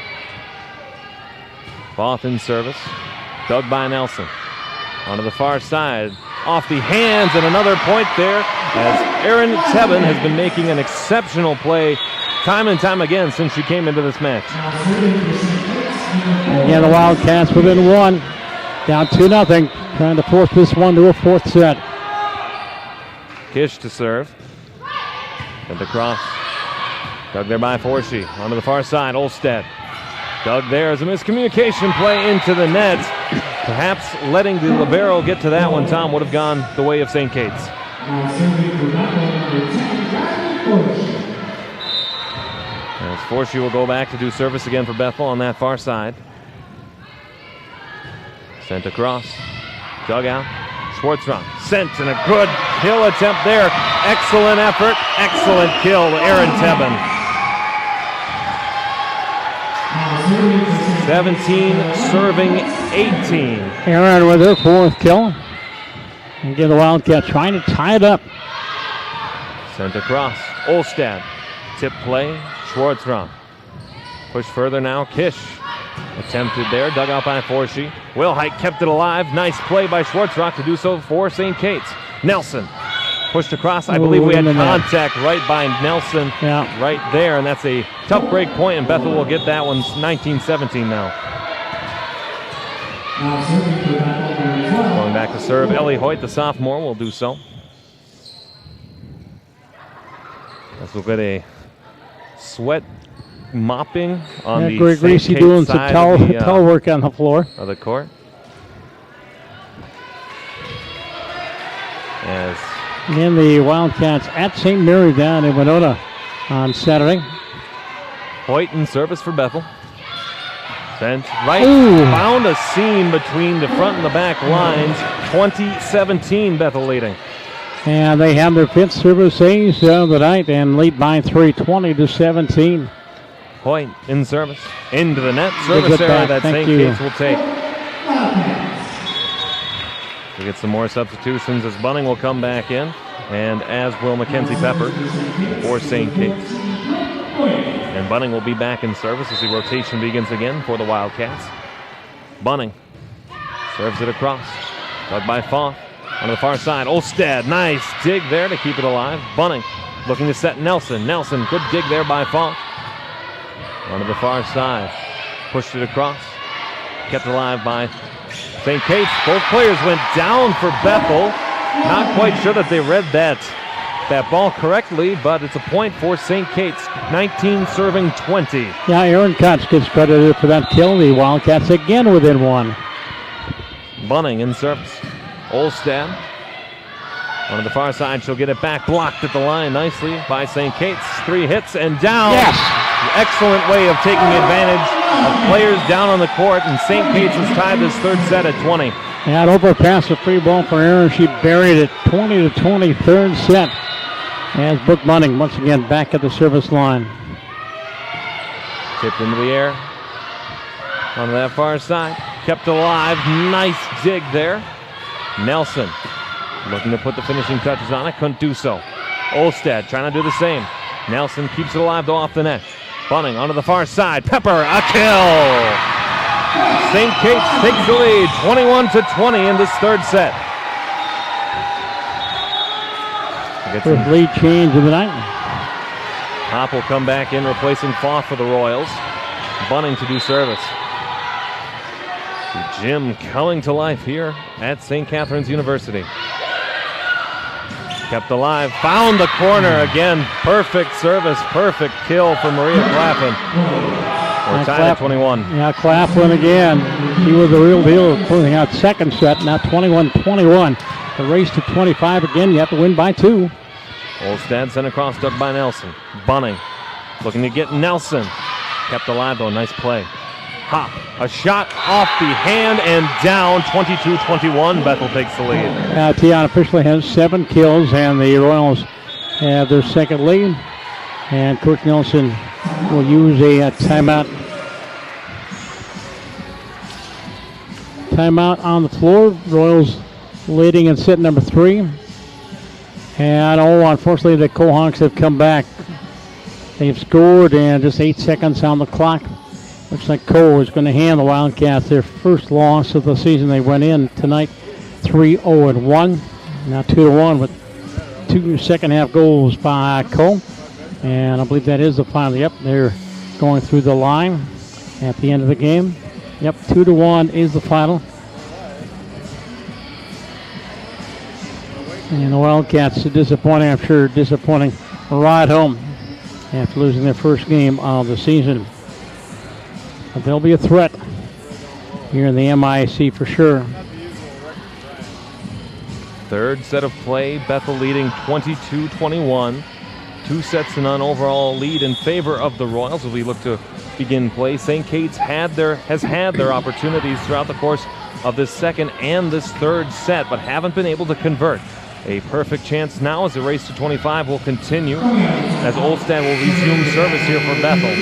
Foth in service. Dug by Nelson. Onto the far side. Off the hands and another point there as Erin Tebben has been making an exceptional play time and time again since she came into this match. Again, the Wildcats within one. Down 2-0. Trying to force this one to a fourth set. Kish to serve. And across. Dug there by Forshee. Onto the far side. Olstad. Dug there as a miscommunication play into the net. Perhaps letting the libero get to that one, Tom, would have gone the way of St. Kate's. As Forshee will go back to do service again for Bethel on that far side. Sent across. Dug out. Schwartzrock sent and a good kill attempt there. Excellent effort. Excellent kill. Aaron Tebben. 17 serving 18. Aaron with her fourth kill. And again, the Wildcats trying to tie it up. Sent across. Olstad. Tip play. Schwartzrock. Push further now. Kish. Attempted there. Dug out by Forshee. Wilhite kept it alive. Nice play by Schwartzrock to do so for St. Kate's. Nelson. Pushed across. I believe we had contact right by Nelson right there, and that's a tough break point, and Bethel will get that one 19-17 now. Going back to serve, Ellie Hoyt, the sophomore, will do so. This will get a sweat mopping on the Greg Greasy doing some towel work on the floor of the court. As again, the Wildcats at St. Mary down in Winona on Saturday. Hoyt in service for Bethel. Sent right. Ooh. Found a seam between the front and the back lines. 20-17 Bethel leading. And they have their fifth service ace of the night and lead by 3, 20-17. Hoyt in service. Into the net. Service error that St. Kate's will take. We get some more substitutions as Bunning will come back in, and as will Mackenzie Pepper for St. Kate's. And Bunning will be back in service as the rotation begins again for the Wildcats. Bunning serves it across. Dug by Foth. On the far side, Olstad. Nice dig there to keep it alive. Bunning looking to set Nelson. Nelson, good dig there by Foth. Onto the far side. Pushed it across. Kept it alive by St. Kate's. Both players went down for Bethel. Not quite sure that they read that ball correctly, but it's a point for St. Kate's. 19 serving 20. Yeah, Aaron Koch gets credited for that kill. The Wildcats again within one. Bunning in service. Olstad. On the far side, she'll get it back. Blocked at the line nicely by St. Kate's. 3 hits and down. Yes. Excellent way of taking advantage of players down on the court, and St. Kate's has tied this third set at 20. Yeah, an overpass, a free ball for Aaron. She buried it. 20-20, third set. As Brooke Bunning once again back at the service line. Tipped into the air. On that far side. Kept alive. Nice dig there. Nelson looking to put the finishing touches on it. Couldn't do so. Olstad trying to do the same. Nelson keeps it alive though off the net. Bunning onto the far side. Pepper, a kill! St. Kate's takes the lead, 21-20 in this third set. First lead change of the night. Hop will come back in, replacing Foth for the Royals. Bunning to do service. The gym coming to life here at St. Catherine's University. Kept alive, found the corner again. Perfect service, perfect kill for Maria Claffin. We're tied at 21. Yeah, Claflin again. He was the real deal closing out second set. Now 21-21. The race to 25 again. You have to win by 2. Olstad sent across, dug by Nelson. Bunning looking to get Nelson. Kept alive though, nice play. Hop, a shot off the hand and down, 22-21. Bethel takes the lead. Tiana officially has 7 kills, and the Royals have their second lead. And Coach Nelson will use a timeout. Timeout on the floor. Royals leading in set number 3. And unfortunately, the Cohawks have come back. They've scored, and just 8 seconds on the clock. Looks like Cole is going to hand the Wildcats their first loss of the season. They went in tonight 3-0-1. Now 2-1 with 2 second-half goals by Cole. And I believe that is the final. Yep, they're going through the line at the end of the game. Yep, 2-1 is the final. And the Wildcats are disappointing, I'm sure, disappointing ride home after losing their first game of the season. But they'll be a threat here in the MIAC for sure. Third set of play, Bethel leading 22-21. 2 sets to none overall lead in favor of the Royals as we look to begin play. St. Kate's has had their opportunities throughout the course of this second and this third set, but haven't been able to convert. A perfect chance now as the race to 25 will continue as Olstad will resume service here for Bethel.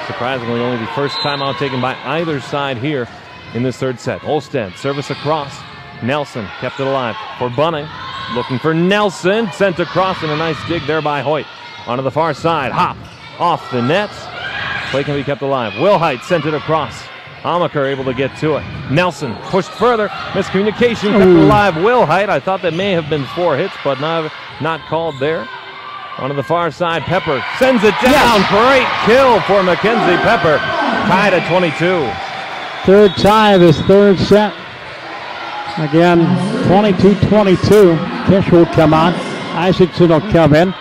Surprisingly, only the first timeout taken by either side here in this third set. Olstad, service across. Nelson kept it alive for Bunning. Looking for Nelson, sent across, and a nice dig there by Hoyt. Onto the far side, Hop off the net. Play can be kept alive. Wilhite sent it across. Amaker able to get to it. Nelson pushed further. Miscommunication, kept it alive. Wilhite, I thought that may have been 4 hits, but not called there. Onto the far side, Pepper sends it down. Yes. Great kill for Mackenzie Pepper. Tied at 22. Third tie of this third set. Again, 22-22. Kish will come on. Isaacson will come in.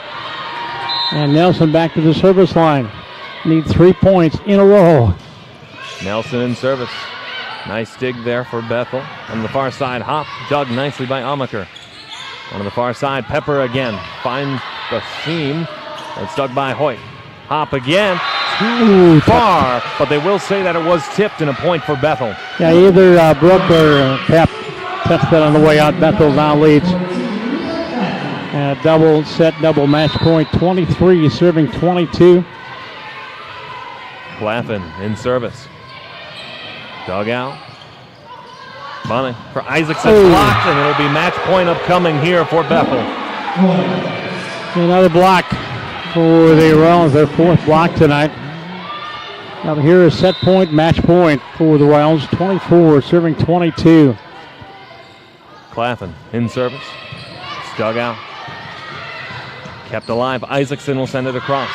And Nelson back to the service line. Need 3 points in a row. Nelson in service. Nice dig there for Bethel. On the far side, Hop dug nicely by Amaker. On the far side, Pepper again. Finds the seam. It's dug by Hoyt. Hop again. Too far, but they will say that it was tipped and a point for Bethel. Yeah, either Brooke or Pep tipped it on the way out. Bethel now leads. Double set, double match point. 23 serving 22. Claflin in service. Dug out. Bunning for Isaacson. Blocked, and it'll be match point upcoming here for Bethel. Another block for the Royals, their 4th block tonight. Now here is set point, match point for the Royals. 24 serving 22. Claflin in service. It's dug out. Kept alive. Isaacson will send it across.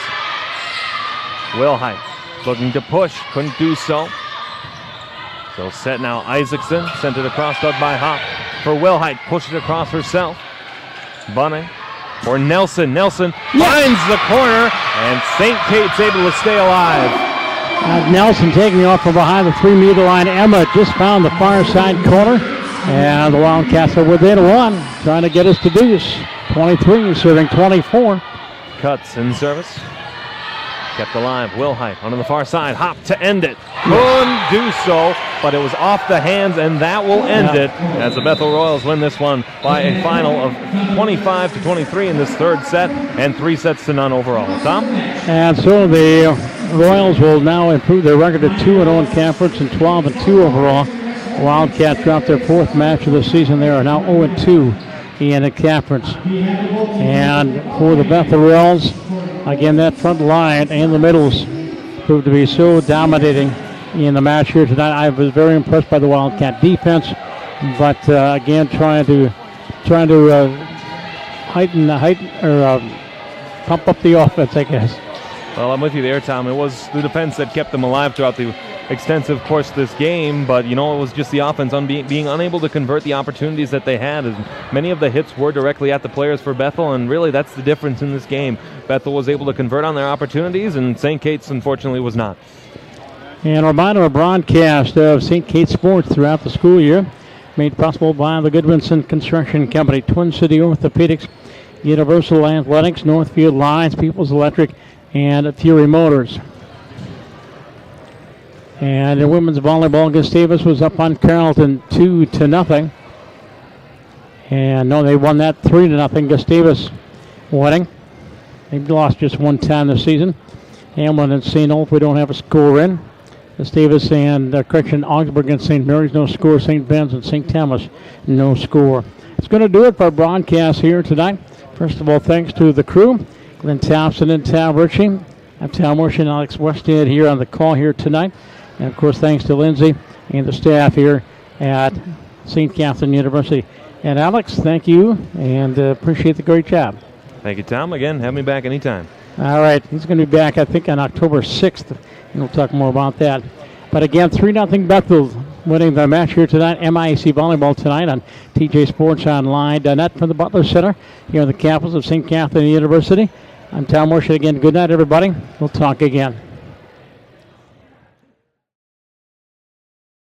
Wilhite looking to push, couldn't do so. So set now. Isaacson sent it across, dug by Hop. For Wilhite, pushed it across herself. Bunning for Nelson. Nelson finds the corner, and St. Kate's able to stay alive. Nelson taking off from behind the 3-meter line. Emma just found the far side corner, and the Wildcats are within 1, trying to get us to deuce. 23 serving 24. Cuts in service. Kept alive. Wilhite onto the far side. Hop to end it. Couldn't do so, but it was off the hands, and that will end it as the Bethel Royals win this one by a final of 25-23 in this third set and 3 sets to none overall. Tom? And so the Royals will now improve their record to 2-0 in conference and 12-2 overall. Wildcats dropped their 4th match of the season. They are now 0-2 in the conference. And for the Bethel Royals, again, that front line and the middles proved to be so dominating in the match here tonight. I was very impressed by the Wildcat defense, but again, trying to pump up the offense, I guess. Well, I'm with you there, Tom. It was the defense that kept them alive throughout the extensive course this game, but it was just the offense being unable to convert the opportunities that they had. As many of the hits were directly at the players for Bethel, and really that's the difference in this game. Bethel was able to convert on their opportunities, and St. Kate's unfortunately was not. And a reminder, a broadcast of St. Kate's sports throughout the school year made possible by the Goodwinson Construction Company, Twin City Orthopedics, Universal Athletics, Northfield Lions, People's Electric, and Fury Motors. And in women's volleyball, Gustavus was up on Carrollton 2-0. And no, they won that 3-0. Gustavus winning. They've lost just one time this season. Hamlin and St. Olaf, we don't have a score in. Gustavus and Augsburg and St. Mary's, no score. St. Ben's and St. Thomas, no score. It's going to do it for our broadcast here tonight. First of all, thanks to the crew, Glenn Thompson and Tom Ritchie. I'm Tom Morsh and Alex Westhead here on the call here tonight. And, of course, thanks to Lindsay and the staff here at St. Catherine University. And, Alex, thank you, and appreciate the great job. Thank you, Tom. Again, have me back anytime. All right. He's going to be back, I think, on October 6th, and we'll talk more about that. But, again, 3-0 Bethel winning the match here tonight. MIAC Volleyball tonight on TJSportsOnline.net from the Butler Center here in the campus of St. Catherine University. I'm Tom Morsh. Again, good night, everybody. We'll talk again.